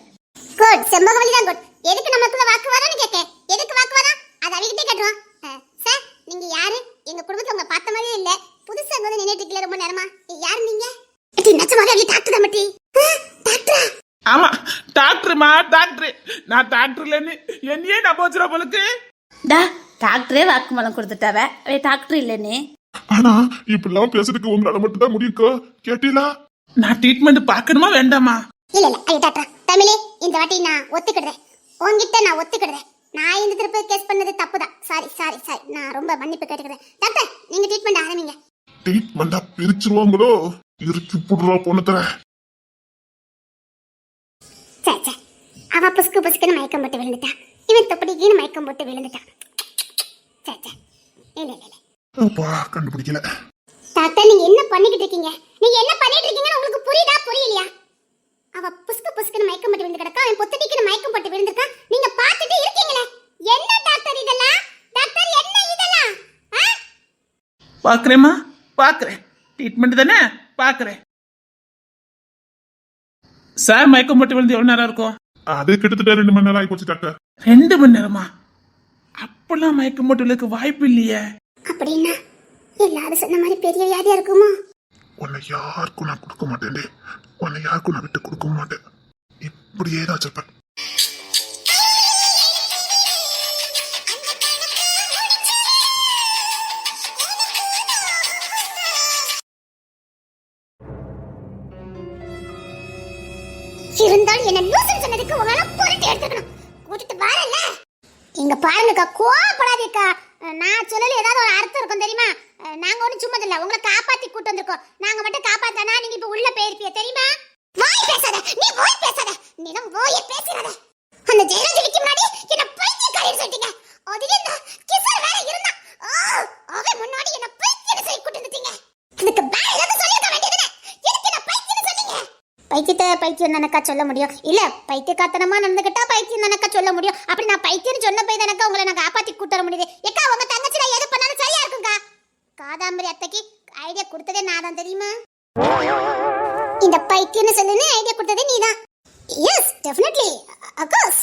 குட், செம்பகவல்லி தான் குட். எதுக்கு நமக்குள்ள வாக்குவாதம்னு கேட்க? எதுக்கு வாக்குவாதம்? அது அவகிட்டே கேட்டுருவோம். சார், நீங்க யாரு? எங்க குடும்பத்துல உங்க பார்த்த மாதிரியே இல்ல. புதுசா இங்க வந்து நின்னுட்டு இருக்கீங்க ரொம்ப நேரமா. யாரு நீங்க? அடி நச்சமாக அது டாக்டர் தான் மட்டி. டாக்டரா? ஆமா, டாக்டர்மா, டாக்டர். நான் டாக்டர் இல்லைன்னு என்னையே நம்ப வச்சுற போலுக்கு. டா, டாக்டரே வாக்குமூலம் கொடுத்துட்டாவ, அவ டாக்டர் இல்லைன்னு. ஆனா இப்படிலாம் பேசுறதுக்கு உங்களால மட்டும் தான் முடியுக்கோ. கேட்டீங்களா? நான் ட்ரீட்மெண்ட் பார்க்கணுமா வேண்டாமா? இல்ல இல்ல, அது டாக்டர். தமிழே, இந்த வாட்டி நான் ஒத்துக்கிடுறேன். உன்கிட்ட நான் ஒத்துக்கிடுறேன். நான் இந்த திருப்பி கேஸ் பண்ணது தப்புதான். சாரி சாரி சாரி, நான் ரொம்ப மன்னிப்பு கேட்டுக்கிறேன். டாக்டர், நீங்க ட்ரீட்மெண்ட் ஆரம்பிங்க. ட்ரீட்மெண்டா பிரிச்சிருவாங்களோ? இருக்கு புடுறா பொண்ணு தரேன். சரி சரி, அவ புசுக்கு புசுக்குன்னு மயக்கம் போட்டு விழுந்துட்டா. இவன் தொப்படிக்குன்னு மயக்கம் போட்டு விழுந்துட்டான். சரி சரி, இல்ல இல்ல இல்ல. அப்பா கண்டுபிடிக்கல. டாக்டர், நீங்க என்ன பண்ணிக்கிட்டு இருக்கீங்க? நீங்க என்ன பண்ணிட்டு இருக்கீங்கன்னு உங்களுக்கு புரியுதா புரியலையா? அவ புசுக்கு புசுக்குன்னு மயக்கம் போட்டு விழுந்து கிடக்கா, அவன் பொத்தடிக்குன்னு மயக்கம் போட்டு விழுந்திருக்கா. நீங்க பார்த்துட்டு இருக்கீங்களே. என்ன டாக்டர் இதெல்லாம்? டாக்டர் என்ன இதெல்லாம்? பாக்குறேம்மா, பாக்குறேன். ட்ரீட்மெண்ட் தானே, பாக்குறேன். சார், மயக்கம் போட்டு விழுந்து எவ்வளவு நேரம் இருக்கும்? அது கிட்டத்தட்ட 2 மணி நேரம் ஆகி போச்சு டாக்டர். 2 மணி நேரமா? அப்பெல்லாம் மயக்கம் போட்டு விழுக்க வாய்ப்பு இல்லையே. அப்படின்னா எல்லாரும் சொன்ன மாதிரி பெரிய வியாதியா இருக்குமா? உன்னை யாருக்கும் நான் கொடுக்க மாட்டேன். உன்னை யாருக்கும் நான் விட்டு கொடுக்க மாட்டேன். இப்படியே தான் வச்சிருப்பேன். இருந்தாலும் என்ன லூசுன்னு சொன்னதுக்கு உங்களால பொறுத்து எடுத்துக்கணும். கூட்டிட்டு வரல. இங்க பாருங்கக்கா, கோவப்படாதீக்கா. நான் சொல்லல ஏதாவது ஒரு அர்த்தம் இருக்கும் தெரியுமா? நாங்க ஒண்ணு சும்மா இல்ல, உங்களை காப்பாத்தி கூட்டு வந்திருக்கோம். நாங்க மட்டும் காப்பாத்தானா நீங்க இப்ப உள்ள போயிருப்பீங்க தெரியுமா? வாய் பேசாத, நீ வாய் பேசாத, நீ தான் வாயை பேசுறத. அந்த ஜெயராஜிக்கு முன்னாடி என்ன பைத்தியக்காரன்னு சொல்லிட்டீங்க. அதுல இந்த கிசர் வேற இருந்தா அவன் முன்னாடி என்ன பைத்தியன்னு சொல்லி கூட்டு வந்துட்டீங்க. இதுக்கு பேல இருந்து சொல்லிருக்க வேண்டியதுனே. எதுக்கு என்ன பைத்தியன்னு சொன்னீங்க? பைத்தியத்தை பைத்தியம் தானக்கா சொல்ல முடியும். இல்ல, பைத்தியக்காரத்தனமா நடந்துகிட்டா பைத்தியம் தானக்கா சொல்ல முடியும். அப்படி நான் பைத்தியம்னு சொன்ன போய் தானக்கா உங்களை நான் காப்பாத்தி கூட்டு வர முடியுது. ஏக்கா, உங்க தங்கச்சி நான் எது பண்ணாலும் சரியா இருக்கும்க்கா. காதாம்பரி அத்தைக்கு ஐடியா கொடுத்ததே நான் தான் தெரியுமா? இந்த பைத்தியம்னு சொல்லுன்னு ஐடியா கொடுத்ததே நீதான். Yes, definitely, of course.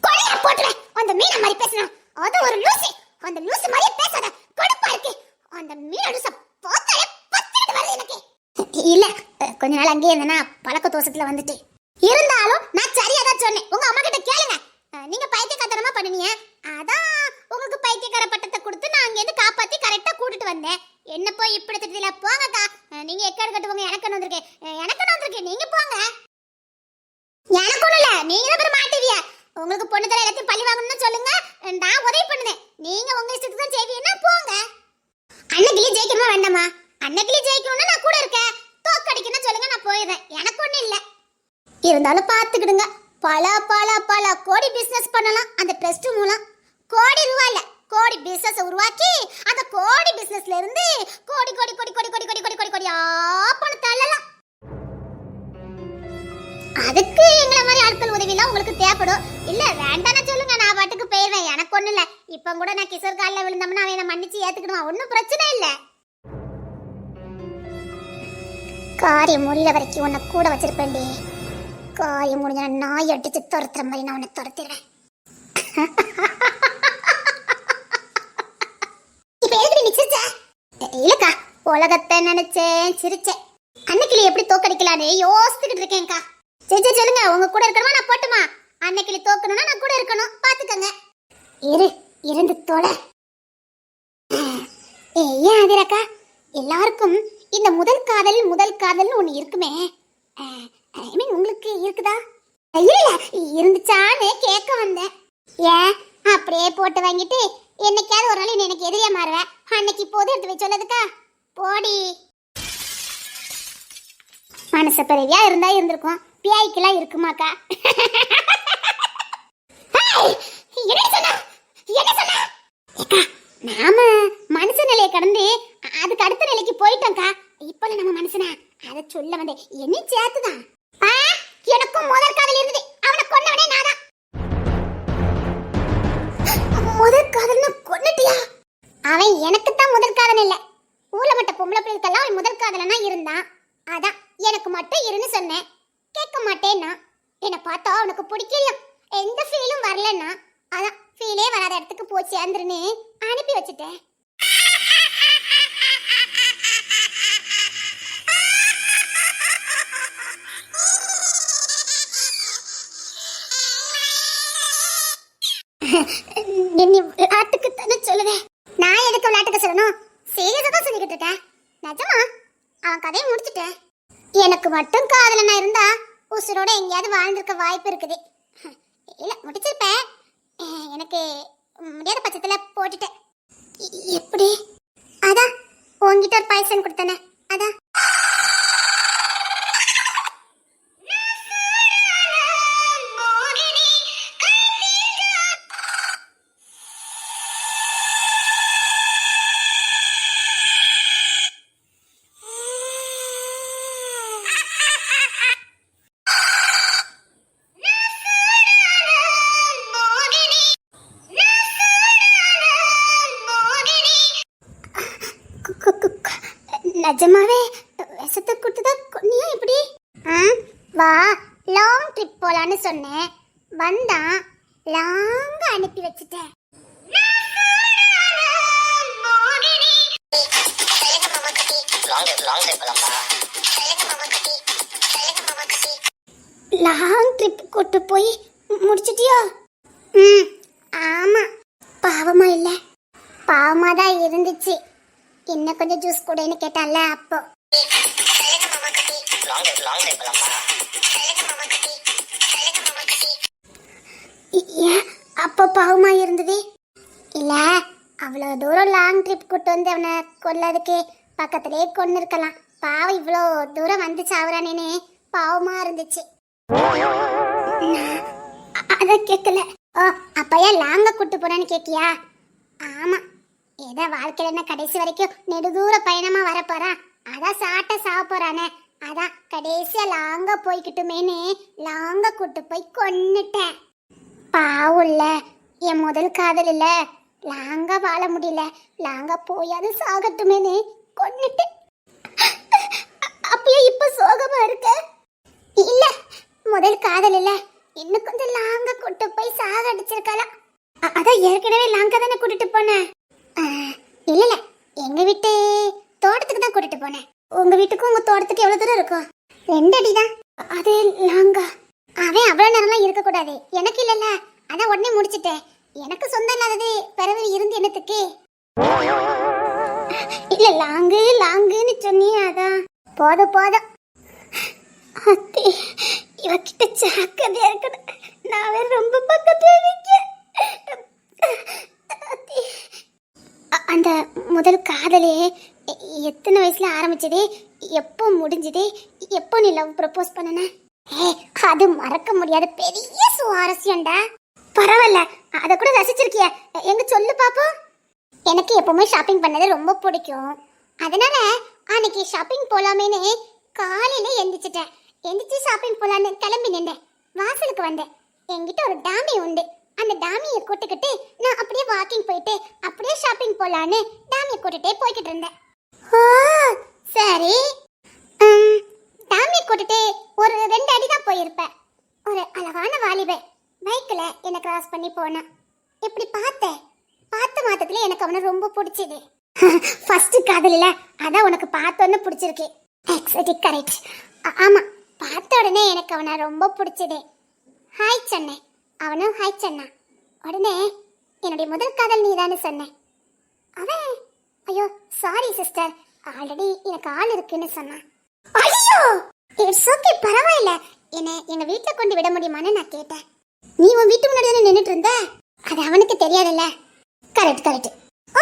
கொலையா போடுறேன் அந்த மீனா மாதிரி பேசுறேன். அது ஒரு லூசி. அந்த லூசி மாதிரி பேசாத, கடுப்பா இருக்கு. அந்த மீனா லூச பார்த்தாலே பத்திட்டு வருது எனக்கு. இல்ல, கொஞ்ச நாள் அங்கேயே இருந்தேனா பழக்க தோசத்துல வந்துட்டு. இருந்தாலும் நான் சரியா தான் சொன்னேன். உங்க அம்மா கிட்ட கேளுங்க. நீங்க பைத்தியக்காரத்தனமா பண்ணுனீங்க. அதான் உங்களுக்கு பைத்தியக்கார பட்டத்தை கொடுத்து நான் அங்க இருந்து காப்பாத்தி கரெக்டா கூட்டிட்டு வந்தேன். என்ன போய் இப்படி திட்டல? போங்கக்கா, நீங்க எக்கடு கட்டுவங்க. எனக்கு வந்திருக்கேன், நீங்க போங்க. எனக்கு ஒண்ணு இல்ல, நீங்க தான் பேர் மாட்டுவிய. உங்களுக்கு பொண்ணு தர எல்லாத்தையும் பழி வாங்கணும்னு சொல்லுங்க, நான் உதவி பண்ணுவேன். நீங்க உங்க இஷ்டத்துக்கு தான் செய்வீங்கன்னா போங்க. அன்னைக்கு ஜெயிக்கணுமா வேண்டாமா? அன்னைக்கு ஜெயிக்கணும்னா நான் கூட இருக்கேன். தோக்கடிக்கணும்னு சொல்லுங்க, நான் போயிடுறேன். எனக்கு ஒண்ணு இல்ல. இருந்தாலும் பாத்துக்கிடுங்க. பல பல பல கோடி பிசினஸ் பண்ணலாம் அந்த ட்ரஸ்ட் மூலம். கோடி ரூபாய் இல்ல, கோடி பிசினஸ் உருவாக்கி அந்த கோடி பிசினஸ்ல இருந்து கோடி கோடி கோடி கோடி கோடி கோடி கோடி கோடி கோடியா பணம் தள்ளலாம். அதுக்கு எங்களை மாதிரி ஆட்கள் உதவிலாம் உங்களுக்கு தேவைப்படும். இல்ல வேண்டாம்னு சொல்லுங்க, நான் பாட்டுக்கு போயிடுவேன். எனக்கு ஒண்ணு இல்ல. இப்ப கூட நான் கிஷோர் காலில் விழுந்தோம்னா அவனை மன்னிச்சு ஏத்துக்கிடுவான், ஒன்னும் பிரச்சனை இல்ல. காரியம் முடிகிற வரைக்கும் உன்னை கூட வச்சிருப்பேன்டி. காரியம் முடிஞ்ச நாய் அடிச்சு துரத்துற மாதிரி நான் உன்னை துரத்திடுவேன். இப்ப எதுக்கு நீ சிரிச்ச? இல்லக்கா, உலகத்தை நினைச்சேன் சிரிச்சேன். அன்னைக்கிளி எப்படி தோக்கடிக்கலான்னு யோசிச்சுக்கிட்டு இருக்கேன்க்கா. சரி சரி சொல்லுங்க, உங்க கூட இருக்கணுமா நான் போட்டுமா? அன்னைக்கிளி தோக்கணும்னா நான் கூட இருக்கணும், பாத்துக்கங்க. இருந்து தொலை. ஏன் அதிரக்கா, எல்லாருக்கும் இந்த முதல் காதல் ஒண்ணு இருக்குமே, உங்களுக்கு இருக்குதா? இல்ல இருந்துச்சான்னு கேட்க வந்தேன். ஏன் அப்படியே போட்டு வாங்கிட்டு என்னைக்காவது ஒரு நாள் எனக்கு எதிரியா மாறுவேன், அன்னைக்கு போது எடுத்து வச்சு சொல்லதுக்கா போடி. மனச பிறவியா இருந்தா இருந்திருக்கும், பியாய்க்கெல்லாம் இருக்குமாக்கா? நாம மனுஷ நிலையை கடந்து அதுக்கு அடுத்த நிலைக்கு போயிட்டோம்க்கா. இப்ப நம்ம மனுஷனா அதை சொல்ல வந்தேன். என்ன சேர்த்துதான் எனக்கும் முதல் காதல் இருந்தது, அவனை கொன்னவனே நாதான். முதல் காதல்னா கொன்னுட்டியா? அவன் எனக்கு தான் முதல் காதல் இல்ல, ஊர்ல மட்டும் பொம்பளை பிள்ளைக்கெல்லாம் அவன் முதல் காதலனா இருந்தான். அதான் எனக்கு மட்டும் இருன்னு சொன்னேன். கேட்க மாட்டேன்னா என்னை பார்த்தா அவனுக்கு பிடிக்கல, எந்த ஃபீலும் வரலன்னா அதான் ஃபீலே வராத இடத்துக்கு போய் சேர்ந்துருன்னு அனுப்பி வச்சுட்டேன். நீ விளையாட்டுக்கு தானே சொல்லுவேன். நான் எதுக்கு விளையாட்டுக்கு சொல்லணும்? சீரியஸா தான் சொல்லிக்கிட்டு இருக்கேன். நிஜமா அவன் கதையை முடிச்சுட்டேன். எனக்கு மட்டும் காதலனா இருந்தா உசுரோட எங்கேயாவது வாழ்ந்திருக்க வாய்ப்பு இருக்குது. இல்ல முடிச்சிருப்பேன், எனக்கு முடியாத பட்சத்துல போட்டுட்டேன். எப்படி? அதான் உங்ககிட்ட ஒரு பைசன் கொடுத்தனே, அதான். நிஜமாவே விஷத்தை கொடுத்துதான் கொன்னியா இப்படி? வா லாங் ட்ரிப் போலான்னு சொன்னேன், வந்தான் லாங்க அனுப்பி வச்சுட்டேன். லாங் ட்ரிப் கூட்டு போய் முடிச்சிட்டியோ? ஆமா. பாவமா இல்ல? பாவமா தான் இருந்துச்சு. என்ன கொஞ்சம் ஜூஸ் கூடன்னு கேட்டான்ல, அப்போ ஏன் அப்போ பாவமா இருந்தது? இல்ல அவ்வளவு தூரம் லாங் ட்ரிப் கூட்டு வந்து அவனை கொல்லதுக்கு பக்கத்திலே கொண்டு இருக்கலாம். பாவம் இவ்வளோ தூரம் வந்து சாவுறானேன்னு பாவமா இருந்துச்சு. அத கேட்கல. ஓ அப்ப ஏன் லாங்க கூட்டு போறேன்னு கேக்கியா? ஆமா, ஏதோ வாழ்க்கையில என்ன கடைசி வரைக்கும் நெடுதூர பயணமா வரப்போறா, அதான் சாட்ட சாவ போறானே, அதான் கடைசியா லாங்க போய்கிட்டுமேனு லாங்க கூட்டு போய் கொன்னுட்டேன். பாவுல்ல, என் முதல் காதல் இல்ல, லாங்க வாழ முடியல, லாங்க போயாது சாகட்டுமேனு கொன்னுட்டு. அப்பயே இப்ப சோகமா இருக்க? இல்ல முதல் காதல் இல்ல, இன்னும் கொஞ்சம் லாங்க கூட்டு போய் சாக அடிச்சிருக்கலாம். அதான் ஏற்கனவே லாங்க தானே கூட்டிட்டு போனேன். இல்ல இல்ல, எங்க வீட்டு தோட்டத்துக்கு தான் கூட்டிட்டு போனேன். உங்க வீட்டுக்கும் உங்க தோட்டத்துக்கு எவ்வளவு தூரம் இருக்கும்? 2 அடி தான். அது லாங்கா? அவன் அவ்வளவு நேரம்லாம் இருக்க கூடாது, எனக்கு இல்லல்ல, அதான் உடனே முடிச்சிட்டேன். எனக்கு சொந்தம் இல்லாதது பிறகு இருந்து என்னத்துக்கு? இல்ல லாங்கு லாங்குன்னு சொன்னியே, அதான். போதும் போதும் அத்தி, இவகிட்ட ஜாக்கிரதையா இருக்கணும். நான் ரொம்ப பக்கத்துல நிற்கிறேன். அந்த முதல் காதலே எத்தனை வயசுல ஆரம்பிச்சது, எப்போ முடிஞ்சது, எப்போ நீ லவ் ப்ரப்போஸ் பண்ணன? அது மறக்க முடியாத பெரிய சுவாரஸ்யம்டா. பரவாயில்ல, அத கூட ரசிச்சிருக்கிய. எங்க சொல்லு பாப்போம். எனக்கு எப்பவுமே ஷாப்பிங் பண்ணது ரொம்ப பிடிக்கும். அதனால அன்னைக்கு ஷாப்பிங் போலாமேன்னு காலையில எந்திரிச்சு ஷாப்பிங் போலான்னு கிளம்பி நின்றேன். வாசலுக்கு வந்தேன். என்கிட்ட ஒரு டாமி உண்டு. அந்த டாமியை கூட்டுக்கிட்டு நான் அப்படியே வாக்கிங் போயிட்டு அப்படியே ஷாப்பிங் போலான்னு டாமியை கூட்டிட்டே போய்கிட்டு இருந்தேன். ஓ சரி. டாமியை கூட்டிட்டு ஒரு 2 அடி தான் போயிருப்பேன். ஒரு அழகான வாலிபை பைக்கில் என்னை கிராஸ் பண்ணி போனான். இப்படி பார்த்த மாதத்துல எனக்கு அவனை ரொம்ப பிடிச்சது. ஃபர்ஸ்ட் காதலில அதான் உனக்கு பார்த்தோன்னு பிடிச்சிருக்கு. Exactly correct. ஆமா, பார்த்த உடனே எனக்கு அவனை ரொம்ப பிடிச்சது. ஹாய் சொன்னேன், அவனும் ஹாய் சொன்னான். உடனே என்னுடைய முதல் காதல் நீதான்னு சொன்னேன். அவன் ஐயோ சாரி சிஸ்டர், ஆல்ரெடி எனக்கு ஆள் இருக்குன்னு சொன்னான். ஐயோ இட்ஸ் ஓகே, பரவாயில்ல, என்ன எங்க வீட்டுல கொண்டு விட முடியுமான்னு நான் கேட்டேன். நீ உன் வீட்டு முன்னாடி தானே நின்றுட்டு இருந்த, அது அவனுக்கு தெரியாதுல்ல. கரெக்ட். ஓ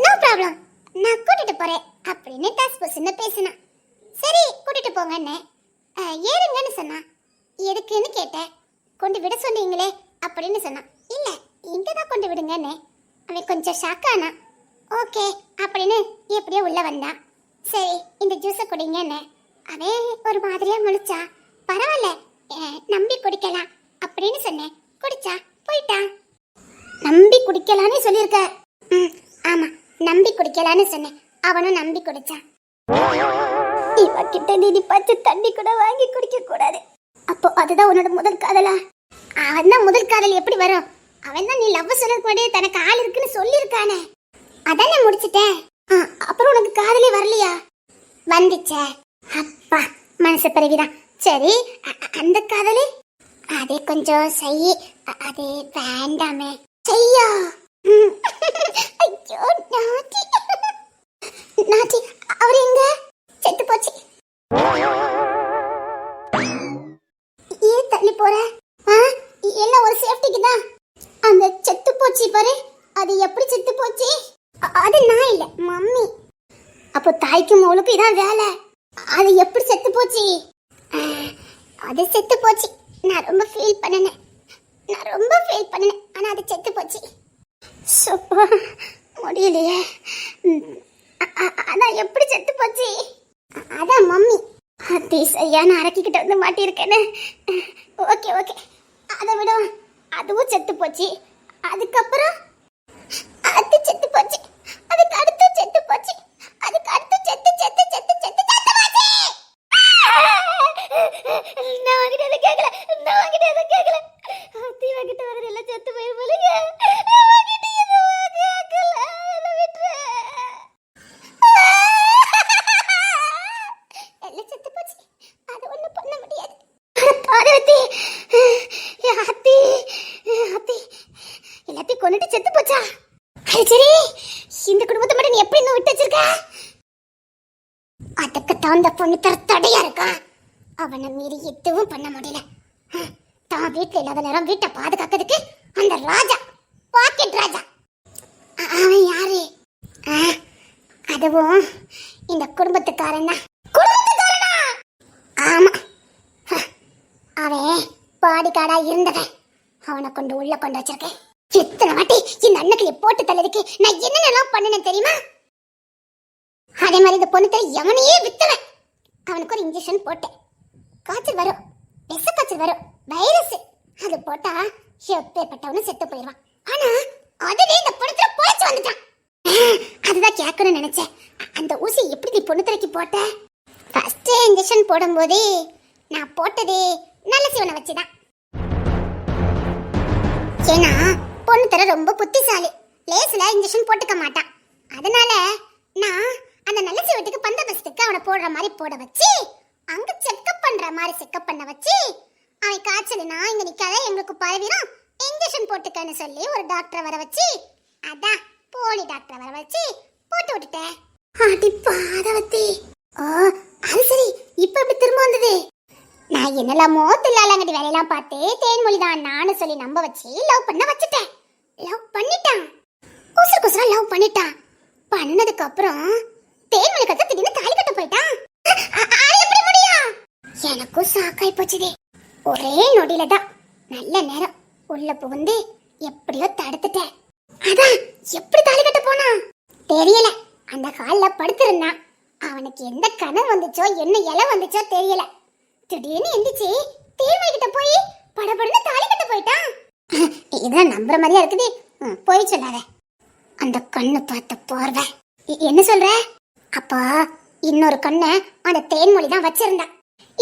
நோ ப்ராப்ளம், நான் கூட்டிட்டு போறேன் அப்படின்னு டஸ் புஸ்ன்னு பேசினான். சரி கூட்டிட்டு போங்கன்னு ஏறுங்கன்னு சொன்னான். எதுக்குன்னு கேட்டேன். கொண்டு விட சொன்னீங்களே அப்படின்னு சொன்னான். இல்ல இங்கதான் கொண்டு விடுங்கன்னு. அவன் கொஞ்சம் ஷாக்கானா. ஓகே அப்படின்னு எப்படியோ உள்ள வந்தான். சரி இந்த ஜூஸை குடிங்கன்னு. அவன் ஒரு மாதிரியா முழிச்சா. பரவாயில்ல, நம்பி குடிக்கலாம் அப்படின்னு சொன்னேன். குடிச்சா போயிட்டான். நம்பி குடிக்கலான்னு சொல்லியிருக்க. ஆமா, நம்பி குடிக்கலான்னு சொன்னேன். அவனும் நம்பி குடிச்சான். இவகிட்ட நீ பச்சை தண்ணி கூட வாங்கி குடிக்க கூடாது. அப்போ அதுதான் உன்னோட முதல் காதலா? அவன் தான் முதல் காதல் எப்படி வரும்? அவன் தான் நீ லவ் சொல்றதுக்கு முன்னாடியே தனக்கு ஆள் இருக்குன்னு சொல்லியிருக்கானே. அதான் நான் முடிச்சிட்டேன். அப்புறம் உனக்கு காதலே வரலையா? வந்துச்சே. அப்பா மனசு பரவிதான். சரி அந்த காதலி அது கொஞ்சம் செய், அது வேண்டாமே. செய்யா? ஐயோ நாட்டி அவர் எங்க? செத்து போச்சு. ஏன் தள்ளி போற? எல்லாம் ஒரு சேஃப்டிக்கு தான். அந்த செத்து போச்சு பாரு, அது எப்படி செத்து போச்சு? அது நான் இல்ல, மம்மி. அப்போ தாய்க்கும் மகளுக்கும் இதான் வேலை. அது எப்படி செத்து போச்சு? அது செத்து போச்சு. நான் ரொம்ப ஃபீல் பண்ணினேன். ஆனா அது செத்து போச்சு. முடியலையே. அதான் எப்படி செத்து போச்சு? அதான் மம்மி அத்தி சரியான அரக்கிக்கிட்ட வந்து மாட்டியிருக்கேன்னு. ஓகே அதை விடுவோம். அதுவும் செத்து போச்சு. அதுக்கப்புறம் அது செத்து போச்சு. அதுக்கு அடுத்து செத்து போச்சு. அதுக்கு அடுத்து செத்து போச்சு. நான் வாங்கிட்டு எதை கேட்கல. அத்தி வாங்கிட்டு வரது எல்லாம் செத்து போய் போலுங்க. எல்லாத்தையும் கொண்டுட்டு செத்து போச்சா? சரி, இந்த குடும்பத்தை மட்டும் நீ எப்படி இன்னும் விட்டு வச்சிருக்க? அதுக்கு தான் பொண்ணு தடையா இருக்கான். அவனை மீறி எதுவும் பண்ண முடியல. தான் வீட்டுல இல்லாத நேரம் வீட்டை பாதுகாக்கிறதுக்கு அந்த ராஜா, பாக்கெட் ராஜா. அவன் யாரு? அதுவும் இந்த குடும்பத்துக்காரன் தான். ஆமா, அவன் பாடிக்காடா இருந்தவன். அவனை கொண்டு உள்ள கொண்டு வச்சிருக்கேன். எத்தனை வாட்டி இந்த அண்ணக்கிளி போட்டு தள்ளதுக்கு நான் என்னென்னலாம் பண்ணினேன் தெரியுமா? அதே மாதிரி இந்த பொண்ணு எவனையே வித்தவன். அவனுக்கு ஒரு இன்ஜெக்ஷன் போட்டேன். காய்ச்சல் வரும், விஷ காய்ச்சல் வரும், வைரஸ். அது போட்டா எப்பேற்பட்டவனு செத்து போயிடுவான். ஆனா அதுவே இந்த பொண்ணு போயிச்சு வந்துட்டான். அதுதான் கேட்கணும்னு நினைச்சேன். அந்த ஊசி எப்படி நீ பொண்ணு தலைக்கு போட்ட? ஃபர்ஸ்ட் இன்ஜெக்ஷன் போடும்போதே நான் போட்டது நல்ல சிவனை வச்சுதான். ஏன்னா பொண்ணு தர ரொம்ப புத்திசாலி, லேஸ்ல இன்ஜெக்ஷன் போட்டுக்க மாட்டான். அதனால நான் அந்த நல்ல சிவத்துக்கு பந்தோபஸ்துக்கு அவனை போடுற மாதிரி போட வச்சு, அங்க செக்அப் பண்ற மாதிரி செக்அப் பண்ண வச்சு, அவன் காய்ச்சலுனா இங்க நிக்காத எங்களுக்கு பரவிடும், இன்ஜெக்ஷன் போட்டுக்கன்னு சொல்லி ஒரு டாக்டரை வர வச்சு, அதான் போலி டாக்டரை வர வச்சு போட்டு விட்டுட்டேன். அடி பாதவத்தி. ஓ அது சரி, இப்ப எப்படி திரும்ப வந்தது? நான் என்னெல்லாமோ தில்லாலங்கடி வேலையெல்லாம் பார்த்து தேன்மொழி தான் நானும் சொல்லி நம்ப வச்சு லவ் பண்ண வச்சுட்டேன். லவ் பண்ணிட்டான், குசரா லவ் பண்ணிட்டான். பண்ணதுக்கு அப்புறம் தேன்மொழி கத்த திடீர்னு தாலி கட்ட போயிட்டான். எப்படி முடியும்? எனக்கும் சாக்காய் போச்சுதே. ஒரே நொடியில தான் நல்ல நேரம் உள்ள புகுந்து எப்படியோ தடுத்துட்டேன். அதான் எப்படி தாலி கட்ட போனா தெரியல. அந்த ஹால்ல படுத்திருந்தான். அவனுக்கு எந்த கனவு வந்துச்சோ என்ன இலை வந்துச்சோ தெரியல. திடீர்னு எந்திரிச்சு தேர்வாய் கிட்ட போய் படபடன்னு தாலி கட்ட போயிட்டான். இதான் நம்புற மாதிரியா இருக்குது. போய் சொல்லாத. அந்த கண்ணு பார்த்த போர்வை. என்ன சொல்ற? அப்பா இன்னொரு கண்ணை அந்த தேன்மொழி தான் வச்சிருந்தான்.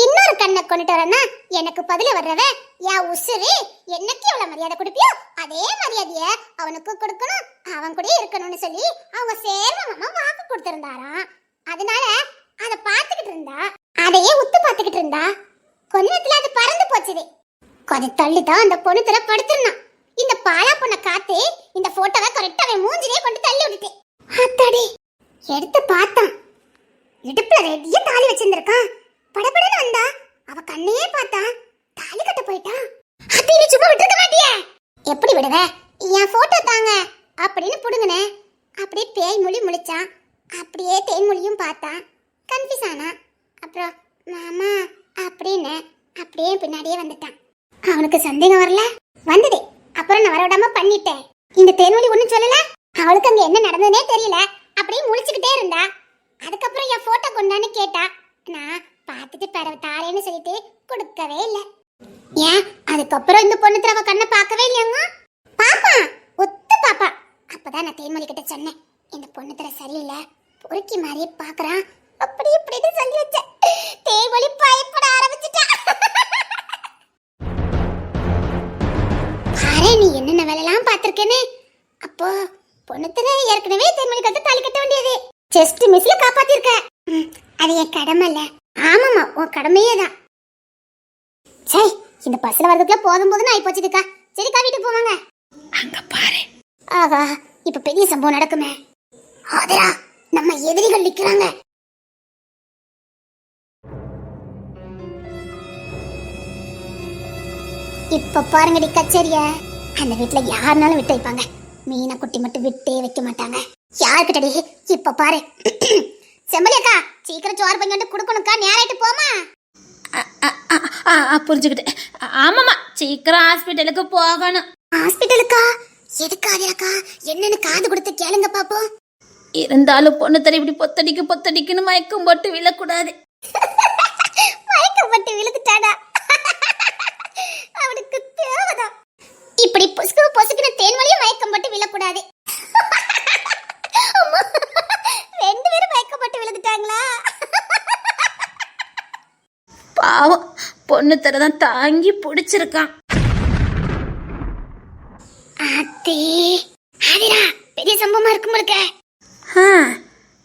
இன்னொரு கண்ணை கொண்டுட்டு வரனா எனக்கு பதில வர்றவ யா உசுரு. என்னக்கு எவ்வளவு மரியாதை கொடுப்பியோ அதே மரியாதைய அவனுக்கு கொடுக்கணும், அவன் கூட இருக்கணும்னு சொல்லி அவங்க சேர்வ மாமா வாக்கு கொடுத்திருந்தாராம். அதனால அத பாத்துக்கிட்டு இருந்தா, அதையே உத்து பாத்துக்கிட்டு இருந்தா. கொஞ்ச நேரத்துல அது பறந்து போச்சுது. கொஞ்சம் தள்ளிதான் அந்த பொண்ணு தர படுத்திருந்தான். இந்த பாலா பொண்ண காத்து இந்த போட்டோவை கரெக்டா அவன் மூஞ்சிலே கொண்டு தள்ளி விட்டுட்டேன். அத்தாடி எடுத்து பார்த்தான். இடுப்புல ரெடியா தாலி வச்சிருந்திருக்கான். படபடன்னு வந்தா அவ கண்ணையே பார்த்தா தாலி கட்ட போயிட்டான். அத்தை நீ சும்மா விட்டுருக்க மாட்டியே. எப்படி விடுவ? என் போட்டோ தாங்க அப்படின்னு புடுங்கனே. அப்படியே பேய் மொழி முழிச்சான். அப்படியே தேன்மொழியும் பார்த்தான். கன்ஃபியூஸ் ஆனா. அப்புறம் மாமா அப்படின்னு அப்படியே பின்னாடியே வந்துட்டான். அவனுக்கு சந்தேகம் வரல, வந்தது. அப்புறம் நான் வரவிடாம பண்ணிட்டேன். இந்த தேன்மொழி ஒண்ணும் சொல்லல. அவளுக்கு அங்க என்ன நடந்ததுனே தெரியல. அப்படியே முழிச்சுக்கிட்டே இருந்தா. அதுக்கப்புறம் என் போட்டோ கொண்டான்னு கேட்டா. நான் பார்த்துட்டு பிறகு தாரேன்னு சொல்லிட்டு கொடுக்கவே இல்லை. ஏன் அதுக்கப்புறம் இந்த பொண்ணு அவ கண்ணை பார்க்கவே இல்லையாங்க? பாப்பா ஒத்து பாப்பா. அப்பதான் நான் தேன்மொழி கிட்ட சொன்னேன், இந்த பொண்ணு தர சரியில்லை, பொறுக்கி மாதிரியே பாக்குறான் அப்படி இப்படின்னு சொல்லி வச்சேன். தேன்மொழி பயப்பட ஆரம்பிச்சுட்டா. பாரு நீ என்னென்ன வேலையெல்லாம் பார்த்திருக்கேன்னு. அப்போ பொண்ணுத்தர ஏற்கனவே தேன்மொழி கட்ட தாலி கட்ட வேண்டியது. ஜஸ்ட் மிஸ்ல காப்பாத்திருக்க. அது என் கடமை இல்ல. ஆமாமா உன் கடமையே தான். சரி இந்த பஸ்ல வரதுக்குள்ள போதும் போதுன்னு ஆயி போச்சுதுக்கா. சரிக்கா வீட்டுக்கு போவாங்க. அங்க பாரு. ஆகா இப்ப பெரிய சம்பவம் நடக்குமே. ஆதரா நம்ம எதிரிகள் நிக்கிறாங்க. இப்ப பாருங்கடி கச்சேரிய. அந்த வீட்டுல யாருனாலும் விட்டு வைப்பாங்க. மீனா குட்டி மட்டும் விட்டே வைக்க மாட்டாங்க. யாருக்கிட்டடி இப்ப பாரு. செம்பலியக்கா சீக்கிரம் சோறு பண்ணி வந்து கொடுக்கணுக்கா. நேராயிட்டு போமா. புரிஞ்சுக்கிட்டேன். ஆமாமா சீக்கிரம் ஹாஸ்பிட்டலுக்கு போகணும். ஹாஸ்பிட்டலுக்கா? எதுக்காதீரக்கா? என்னன்னு காது கொடுத்து கேளுங்க பாப்போம். இருந்தாலும் பொண்ணு தர இப்படி பொத்தடிக்குன்னு மயக்கம் போட்டு விழக்கூடாது. மயக்கம் போட்டு விழுந்துட்டாடா. அவனுக்கு தேவைதான். இப்படி பொசுக்குன்னு தேன்மொழியும் மயக்கம் போட்டு விழக்கூடாது. ரெண்டு பேரும் மயக்கம் போட்டு விழுந்துட்டாங்களா? பாவம் பொண்ணு தரதான் தாங்கி பிடிச்சிருக்கான். பெரிய சம்பவமா இருக்கும் போல.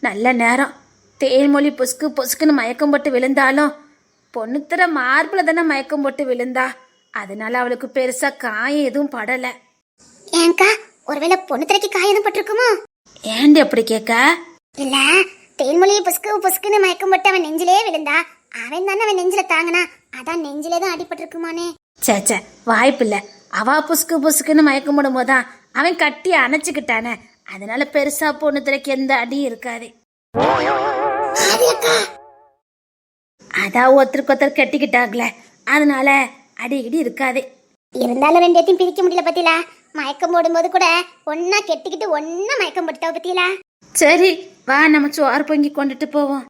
நல்ல நேரம். தேன்மொழி பொசுக்குன்னு மயக்கம் போட்டு விழுந்தாலும் பொண்ணு தர மார்பிள தானே மயக்கம் போட்டு விழுந்தா. அதனால அவளுக்கு பெருசா காயம் எதுவும் படல. ஏங்கா ஒருவேளை பொண்ணு தரைக்கு காயம் எதுவும் பட்டிருக்குமோ? ஏண்டி அப்படி கேட்க? இல்ல தேன்மொழியை பொசுக்குன்னு மயக்கம் போட்டு அவன் நெஞ்சிலே விழுந்தா. அவன் தானே அவன் நெஞ்சில தாங்கினா. அதான் நெஞ்சிலே தான் அடிபட்டிருக்குமானே. சே வாய்ப்பில்ல. அவ பொசுக்குன்னு மயக்கம் போடும் போதான் அவன் கட்டி அணைச்சுக்கிட்டானே. அதனால பெருசா பொண்ணு திரைக்கு எந்த அடியும் இருக்காது. அதான் ஒருத்தருக்கு கட்டிக்கிட்டாங்களே, அதனால அடிக்கடி இருக்காது. இருந்தாலும் ரெண்டத்தையும் பிரிக்க முடியல பத்தியில. மயக்கம் போடும்போது கூட ஒன்னா கெட்டிக்கிட்டு ஒன்னா மயக்கம் போட்டுட்டா பத்தியில. சரி வா நம்ம சோறு பொங்கி கொண்டுட்டு போவோம்.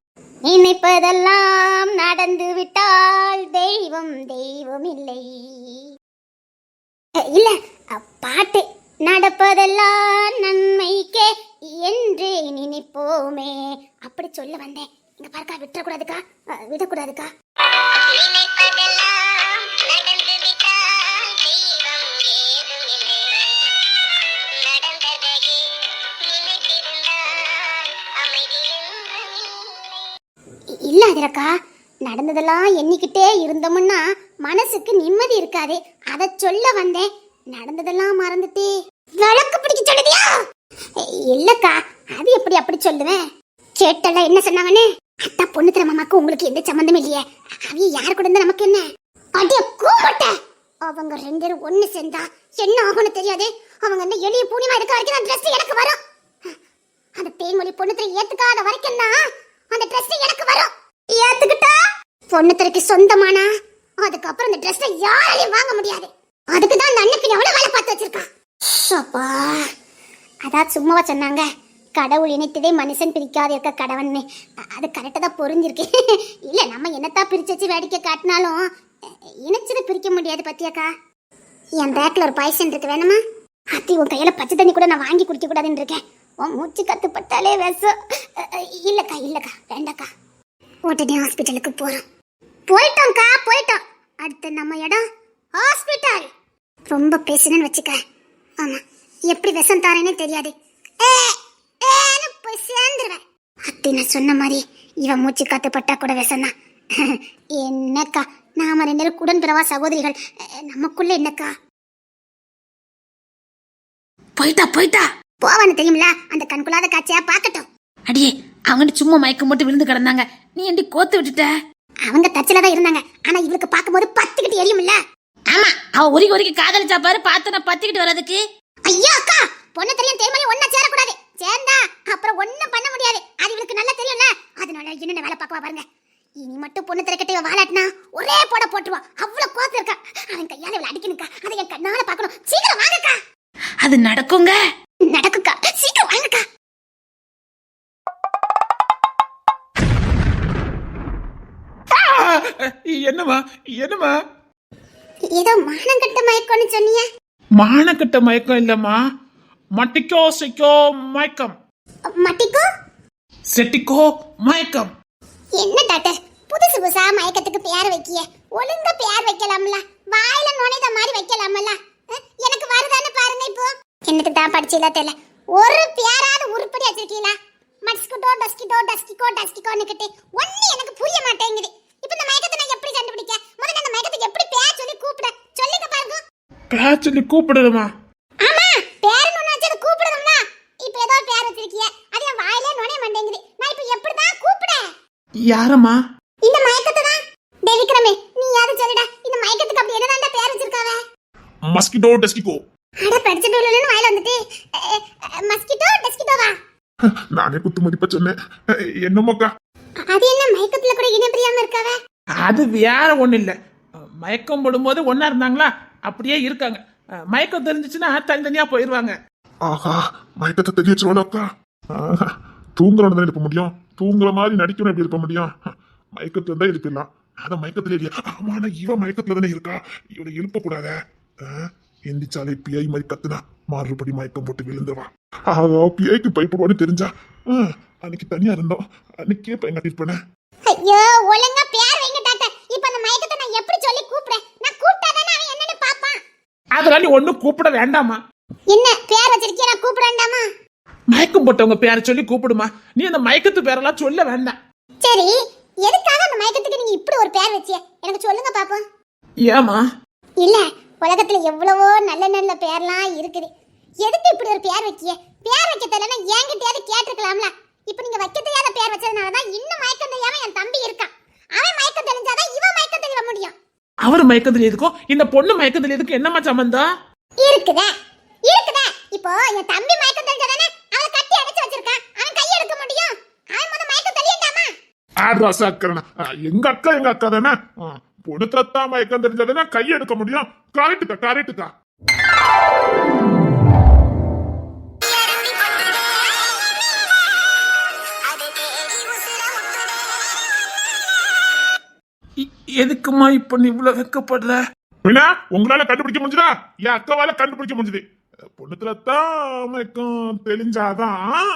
நினைப்பதெல்லாம் நடந்து விட்டால் தெய்வம் தெய்வம் இல்லை. இல்ல பாட்டு நடப்பதெல்லாம் நன்மைக்கே என்று நினைப்போமே அப்படி சொல்ல வந்தேன். இங்க பாருக்கா விட்டுறக்கூடாதுக்கா, விடக்கூடாதுக்கா. இல்ல அதிரக்கா, நடந்ததெல்லாம் எண்ணிக்கிட்டே இருந்தோம்னா மனசுக்கு நிம்மதி இருக்காது. அத சொல்ல வந்தேன். நடந்ததெல்லாம் மறந்துட்டு விளக்கு பிடிக்க சொல்லுதியா? இல்லக்கா அது எப்படி அப்படி சொல்லுவேன். கேட்டல என்ன சொன்னாங்கன்னு. அத்தா பொண்ணு தர மாமாக்கு உங்களுக்கு எந்த சம்பந்தம் இல்லையே. அவங்க யார் கூட இருந்தா நமக்கு என்ன? அடிய கூமட்ட. அவங்க ரெண்டு பேரும் ஒண்ணு சேர்ந்தா என்ன ஆகும்னு தெரியாது. அவங்க என்ன எளிய பூனிமா இருக்க வரைக்கும் அந்த ட்ரெஸ் எனக்கு வரும். அந்த தேன்மொழி பொண்ணு தர ஏத்துக்காத வரைக்கும் தான் அந்த ட்ரெஸ் எனக்கு வரும். ஏத்துக்கிட்டா பொண்ணு தரக்கு சொந்தமானா அதுக்கப்புறம் இந்த ட்ரெஸ்ஸை யாராலையும் வாங்க முடியாது. அதுக்கு தான் அந்த அண்ணன் எவ்வளவு வேலை பார்த்து வச்சிருக்கா. அப்பா, அதான் சும்மாவா சொன்னாங்க, கடவுள் இணைத்ததே மனுஷன் பிரிக்காது இருக்க கடவுள்னு. அது கரெக்டாக தான் பொருந்திருக்கு. இல்லை, நம்ம என்னத்தான் பிரிச்சு வச்சு வேடிக்கை காட்டினாலும் இணைச்சதை பிரிக்க முடியாது. பத்தியாக்கா, என் பேக்கில் ஒரு பாய்சன் இருக்கு, வேணுமா? அத்தி, உன் கையில பச்சை தண்ணி கூட நான் வாங்கி குடிக்க கூடாதுன்னு இருக்கேன். உன் மூச்சு கத்துப்பட்டாலே விஷம். இல்லக்கா இல்லக்கா, வேண்டாக்கா. உடனே ஹாஸ்பிட்டலுக்கு போறோம். போயிட்டோம்க்கா, போயிட்டோம். அடுத்து நம்ம இடம் ஹாஸ்பிட்டல். ரொம்ப பேசுனேன்னு வச்சுக்க, ஆமா, எப்படி விஷம் தாரேனே தெரியாது, போய் சேர்ந்துருவேன். அத்தி, நான் சொன்ன மாதிரி இவன் மூச்சு கத்துப்பட்டா கூட விஷம் தான். என்னக்கா, நாம 2 பேரும் குடன் பிறவா சகோதரிகள், நமக்குள்ள என்னக்கா? போயிட்டா போவான்னு தெரியுமில, அந்த கண்குள்ளாத காட்சியா பாக்கட்டும். அடியே, அவங்க சும்மா மயக்கம் போட்டு விழுந்து கிடந்தாங்க, நீ ஏண்டி கோத்து விட்டுட்ட? அவங்க தச்சில தான் இருந்தாங்க, ஆனா இவளுக்கு பாக்கும்போது பத்திக்கிட்டு எரியுமில்ல. ஆமா, அவ உரிக்கு காதலிச்சா பாரு, பார்த்து நான் பத்திக்கிட்டு வர்றதுக்கு. ஐயோ அக்கா, பொண்ணு தெரியும் தேர்மணி ஒன்னா சேரக்கூடாது. சேர்ந்தா அப்புறம் ஒண்ணும் பண்ண முடியாது. அது இவளுக்கு நல்லா தெரியும்ல. அதனால என்னென்ன வேலை பார்க்கவா பாருங்க. இனி மட்டும் பொண்ணு திரைக்கட்டை வாலாட்டினா ஒரே போட போட்டுருவான். அவ்வளவு கோத்து இருக்கா. அவன் கையால இவளை அடிக்கணுக்கா. அதை என் கண்ணால பாக்கணும். சீக்கிரம் வாங்கக்கா. அது நடக்குங்க. நடக்குக்கா, சீக்கிரம் வாங்கக்கா. என்னம்மா என்னம்மா? ஏதோ மானங்கட்ட மயக்கம்னு சொன்னீங்க. மானக்கட்ட மயக்கம் இல்லம்மா, மட்டிக்கோ சிக்கோ மயக்கம். மட்டிக்கோ செட்டிக்கோ மயக்கம். என்ன டாக்டர், புதுசு புதுசா மயக்கத்துக்கு பேர் வைக்கிய? ஒழுங்கா பேர் வைக்கலாம்ல, வாயில நுழைத மாதிரி வைக்கலாம்ல. எனக்கு வருதான்னு பாருங்க. இப்போ என்னத்துக்கு தான் படிச்சீங்களா தெரியல, ஒரு பேராவது உருப்படி வச்சிருக்கீங்களா? மஸ்கிட்டோ டஸ்கிட்டோ டஸ்கிக்கோ டஸ்கிக்கோன்னுக்கிட்டு ஒண்ணு எனக்கு புரிய மாட்டேங்குது. இப்போ இந்த மயக்கத்தை நான் எப்படி கண்டுபிடிக்க? முதல்ல அந்த மயக்கத்துக்கு எப்படி பேர் சொல்லி கூப்பிட சொல்லுங்க பாருங்க. பேர் சொல்லி கூப்பிடுமா? ஆமா, பேர் ஒண்ணு வச்சது கூப்பிடணும்ல. இப்போ ஏதோ பேர் வச்சிருக்கீங்க, அது என் வாயிலே நுழைய மாட்டேங்குது. நான் இப்போ எப்படி தான் கூப்பிட? யாரம்மா? இந்த மயக்கத்தை தான். தேவிக்ரமே, நீ யாரு சொல்லுடா. இந்த மயக்கத்துக்கு அப்படி என்னதான்டா பேர் வச்சிருக்காவ? மஸ்கிட்டோ டஸ்கிக்கோ. அட, படிச்சிட்டு இல்லன்னு வாயில வந்துட்டு மஸ்கிட்டோ டஸ்கிட்டோவா? நானே குத்து மதிப்பா சொன்னேன். என்னமோக்கா, அது என்ன மயக்கத்துல கூட இணை பிரியாம இருக்காவ? அது வேற ஒண்ணு இல்ல, மயக்கம் போடும்போது ஒன்னா இருந்தாங்களா அப்படியே இருக்காங்க. மயக்கம் தெரிஞ்சிச்சுன்னா தனித்தனியா போயிருவாங்க. ஆஹா, மயக்கத்தை தெரியச்சோலக்கா. தூங்குறவன தான் எழுப்ப முடியும், தூங்குற மாதிரி நடிக்கணும் எப்படி இருப்ப முடியும்? மயக்கத்துல தான் எழுப்பிடலாம், அத மயக்கத்துல இல்லையா? ஆமாண்ணா, இவன் மயக்கத்துல தானே இருக்கா, இவனை எழுப்ப கூடாத. எந்திச்சாலே பிஐ மாதிரி கத்துனா மறுபடி மயக்கம் போட்டு விழுந்துருவான். அதோ பிஐக்கு பயப்படுவான்னு தெரிஞ்சா அன்னைக்கு தனியா இருந்தோம், அன்னைக்கே பையன் கட்டிருப்பேன். ஐயோ, ஒழுங்கா பேர் வைங்க டாக்டர். இப்போ அந்த மயக்கத்தை நான் எப்படி சொல்லி கூப்பிடுறேன்? நான் கூப்பிட்டாதானே அவன் என்னன்னு பாப்பான். அதெல்லாம் நீ ஒண்ணும் கூப்பிட வேண்டாமா. என்ன பேர் வச்சிருக்கீங்க, நான் கூப்பிடண்டாமா? மயக்கம் போட்டவங்க பேரை சொல்லி கூப்பிடுமா. நீ அந்த மயக்கத்து பேரெல்லாம் சொல்ல வேண்டாம். சரி, எதுக்காக அந்த மயக்கத்துக்கு நீங்க இப்படி ஒரு பேர் வச்சிய? எனக்கு சொல்லுங்க பாப்போம். ஏமா? இல்ல, உலகத்துல எவ்வளவோ நல்ல நல்ல பேர்லாம் இருக்குது. எதுக்கு இப்படி ஒரு பேர் வைக்கிய? பேர் வைக்க தெரியலன்னா என்கிட்டயாவது கேட்டிருக்கலாம்ல. இப்போ நீங்க வைக்க தெரியாத பேர் வச்சதுனாலதான் இன்னும் மயக்கம் தெரியாம என் தம்பி இருக்கான். அவன் மயக்கம் தெரிஞ்சாதான் இவன் மயக்கம் தெரிய முடியும். அவர் மயக்கத்துல எதுக்கும் இந்த பொண்ணு மயக்கத்துல எதுக்கு என்னமா சம்பந்தம்? இருக்குதே. இப்போ என் தம்பி மயக்கம் தெரிஞ்சாதானே அவளை கட்டி அடைச்சு வச்சிருக்கான். அவன் கை எடுக்க முடியும். அவன் முத மயக்கம் தெரியண்டாமா? ஆட்ராசா அக்கறனா, எங்க அக்கா தானே. பொண்ணு தத்தா மயக்கம் தெரிஞ்சதுன்னா கை எடுக்க முடியும். கரெக்டுக்கா. எதுக்குமா இப்ப நீ இவ்வளவு வெக்கப்படுற? உங்களால கண்டுபிடிக்க முடிஞ்சதா? என் அக்காவால கண்டுபிடிக்க முடிஞ்சது. பொண்ணுத்துல தான் மயக்கம் தெளிஞ்சாதான்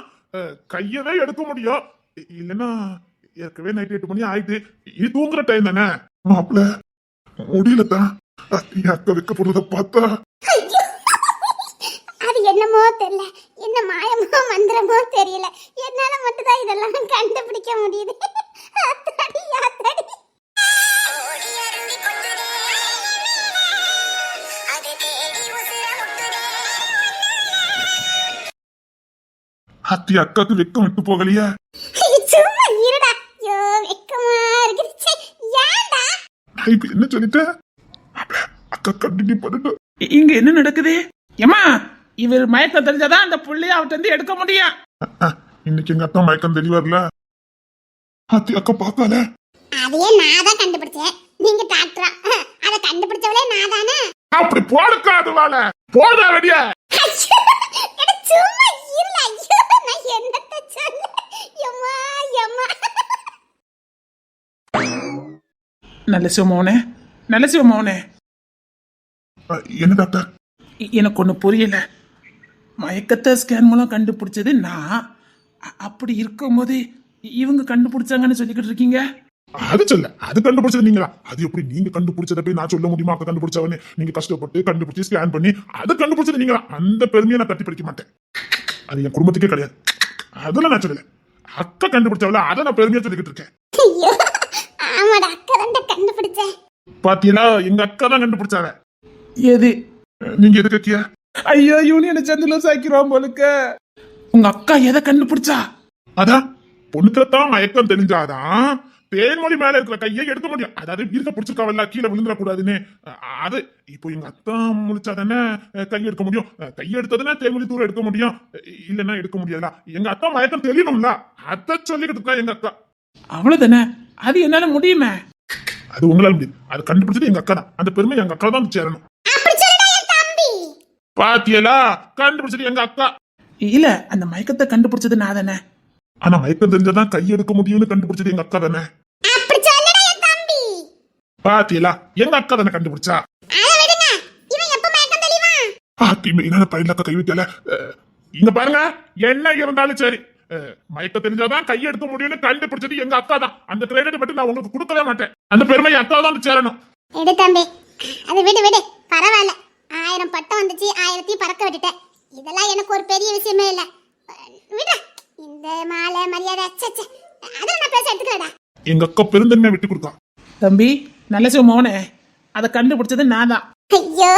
கையவே எடுக்க முடியும். இல்லைன்னா ஏற்கனவே நைட் 8 மணி ஆயிட்டு, இது தூங்குற டைம் தானே. மாப்பிள்ள முடியலதான். என் அக்கா வைக்கப்படுறத பார்த்தா அது என்னமோ தெரியல, என்ன மாயமோ மந்திரமோ தெரியல, என்னால மட்டும்தான் இதெல்லாம் கண்டுபிடிக்க முடியுது. அத்தாடி அத்தாடி. அத்தி அக்காக்கு வெக்கம் விட்டு போகலையா? சும்மா இருடா. ஐயோ, வெக்கமா இருக்குது. ஏன்டா? நான் இப்ப என்ன சொல்லிட்டேன்? அக்கா கண்டிப்பா பண்ணிட்டு இங்க என்ன நடக்குது? ஏமா, இவர் மயக்கம் தெரிஞ்சாதான் அந்த புள்ளைய அவட்ட இருந்து எடுக்க முடியும். இன்னைக்கு எங்க அக்கா மயக்கம் தெளிவார்ல. அத்தி அக்கா பார்க்கல. அதையே நான் தான் கண்டுபிடிச்சேன். நீங்க டாக்டரா அத கண்டுபிடிச்சவளே நான் தானே. அப்படி போடுக்காது வாழ போட வெளிய. ஐயோ, எட சும்மா இருல. ஐயோ, நான் என்னத்த சொல்ல. எம்மா எம்மா. நல்ல சிவமோனே, நல்ல சிவமோனே, என்ன டாக்டர்? எனக்கு ஒண்ணு புரியல. மயக்கத்தை ஸ்கேன் மூலம் கண்டுபிடிச்சது நான். அப்படி இருக்கும்போது இவங்க கண்டுபிடிச்சாங்கன்னு சொல்லிக்கிட்டு இருக்கீங்க. அது சொல்ல, அது கண்டுபிடிச்சது நீங்களா? அது எப்படி நீங்க கண்டுபிடிச்சத போய் நான் சொல்ல முடியுமா? அக்கா கண்டுபிடிச்சவனே நீங்க கஷ்டப்பட்டு கண்டுபிடிச்சு ஸ்கேன் பண்ணி அதை கண்டுபிடிச்சது நீங்களா? அந்த பெருமையை நான் தட்டி படிக்க மாட்டேன். அது என் குடும்பத்துக்கே கிடையாது. அதெல்லாம் நான் சொல்லல. அக்கா கண்டுபிடிச்சவள அதை நான் பெருமையா சொல்லிக்கிட்டு இருக்கேன். ஐயோ, ஆமாடா, அக்கா தான் கண்டுபிடிச்சேன். பாத்தீங்களா, எங்க அக்கா தான் கண்டுபிடிச்சாவ. எது? நீங்க எதுக்கு அக்கியா? ஐயோ, யூனியன் சந்தில சாய்க்கிறோம் போலுக்க. உங்க அக்கா எதை கண்டுபிடிச்சா? அதான் பொண்ணுத்தான் மயக்கம் தெரிஞ்சாதான் தேன்மொழி மேல இருக்கிற கையை எடுக்க முடியும். அதாவது வீரத்தை பிடிச்சிருக்காவல்ல, கீழே விழுந்துடக்கூடாதுன்னு. அது இப்போ எங்க அத்தா முடிச்சாதானே கை எடுக்க முடியும். கை எடுத்ததுன்னா தேன்மொழி தூரம் எடுக்க முடியும், இல்லைன்னா எடுக்க முடியாதுல. எங்க அத்தா மயக்கம் தெரியணும்ல, அதை சொல்லிக்கிட்டு இருக்கா எங்க அக்கா. அவ்வளவுதானே? அது என்னால முடியுமே. அது உங்களால முடியும். அது கண்டுபிடிச்சது எங்க அக்கா தான். அந்த பெருமை எங்க அக்கா தான் சேரணும். அப்படி சொல்லுடா என் தம்பி. பாத்தியலா, கண்டுபிடிச்சது எங்க அக்கா. இல்ல, அந்த மயக்கத்தை கண்டுபிடிச்சது நான் தானே. ஆனா மயக்கம் தெரிஞ்சாதான் கை எடுக்க முடியும்னு கண்டுபிடிச்சது எங்க அக்கா தானே. அப்படி சொல்லுடா என் தம்பி. பாத்தியலா, எங்க அக்கா தானே கண்டுபிடிச்சா. அத விடுங்க. இவன் எப்ப மயக்கம் தெளிவான்? என்ன பையில அக்கா கை வைக்கல. இங்க பாருங்க, என்ன இருந்தாலும் சரி, மயக்கம் தெரிஞ்சாதான் கை எடுக்க முடியும்னு கண்டுபிடிச்சது எங்க அக்கா தான். அந்த கிரெடிட் மட்டும் நான் உங்களுக்கு கொடுக்கவே மாட்டேன். அந்த பெருமை அக்கா தான் சேரணும். எடு தம்பி, அது விடு விடு, பரவாயில்ல. 1000 பட்டம் வந்துச்சு, 1000 பறக்க விட்டுட்டேன். இதெல்லாம் எனக்கு ஒரு பெரிய விஷயமே இல்ல. விடு, இந்த மாலை மரியாதை அச்சச்ச அதெல்லாம் நான் பேச எடுத்துக்கலடா. எங்க அக்கா பெருந்தன்மையை விட்டு கொடுக்கா. தம்பி, நல்ல சிவமோனே, அதை கண்டுபிடிச்சது நான் தான். ஐயோ,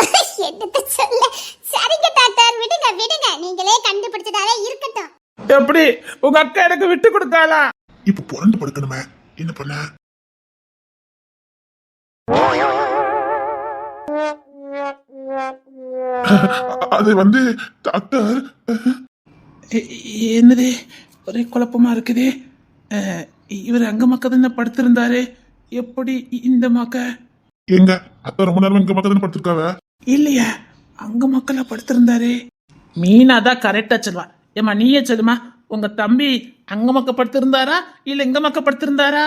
எடுத்து சொல்ல. சரிங்க டாக்டர், விடுங்க விடுங்க, நீங்களே கண்டுபிடிச்சதாவே இருக்கட்டும். எப்படி உங்க அக்கா எனக்கு விட்டு கொடுத்தாளா? இப்ப புரண்டு படுக்கணுமே, என்ன பண்ண? அது வந்து டாக்டர். என்னது, ஒரே குழப்பமா இருக்குதே. இவர் அங்க மக்க தானே படுத்திருந்தாரு, எப்படி இந்த மக்க? எங்க அத்தா ரொம்ப நேரம் எங்க பக்கத்துல படுத்திருக்காவ. இல்லையா, அங்க மக்கள படுத்திருந்தாரு. மீனா தான் கரெக்டா சொல்லுவா. ஏமா நீயே சொல்லுமா, உங்க தம்பி அங்க மக்க படுத்திருந்தாரா இல்ல இங்க மக்க படுத்திருந்தாரா?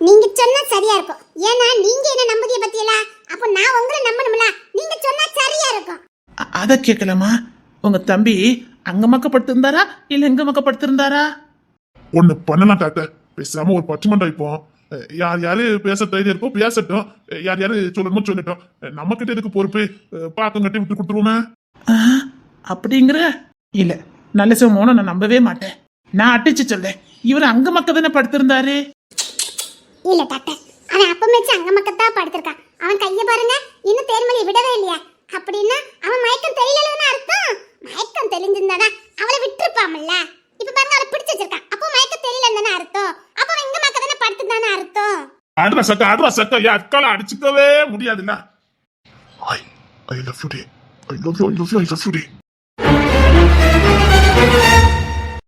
நீங்க சொன்னா சரியா இருக்கும். ஏன்னா நீங்க என்ன நம்புதிய பத்தியல, அப்ப நான் உங்களை நம்பணும்ல. நீங்க சொன்னா சரியா இருக்கும். அத கேட்கலாமா? உங்க தம்பி அங்க மக்க படுத்திருந்தாரா இல்ல இங்க மக்க படுத்திருந்தாரா? ஒண்ணு பண்ணலாம் டாக்டர், பேசாம ஒரு பச்சுமண்டா இப்போ. யார் யாரு பேச தைரியம் இருக்கோ பேசட்டும், யார் யாரு சொல்லணுமோ சொல்லட்டும். நம்ம கிட்ட எதுக்கு பொறுப்பு? பாக்கம் கட்டி விட்டு கொடுத்துருவோமே. அப்படிங்கிற இல்ல, நல்ல சிவமோன நான் நம்பவே மாட்டேன். நான் அட்டிச்சு சொல்றேன், இவர் அங்க மக்க தானே படுத்திருந்தாரு. இல்ல டாக்டர், அவன் அப்பமேச்சு அங்க மக்கத்தான் படுத்திருக்கான். அவன் கைய பாருங்க, இன்னும் தேர்மொழி விடவே இல்லையா? அப்படின்னா அவன் மயக்கம் தெரியலன்னு அர்த்தம். மயக்கம் தெளிஞ்சிருந்தாடா அவளை விட்டுருப்பாமல்ல. இப்ப பாருங்க, அவளை பிடிச்சு வச்சிருக்கான். அப்போ மயக்கம் தெரியலன்னு அர்த்தம். அப்ப எங்க மக்க தானே படுத்துதானே அர்த்தம். அடுற சக்க என் அக்கால அடிச்சுக்கவே முடியாதுல்ல. I love you, I love you, I love you, I love you.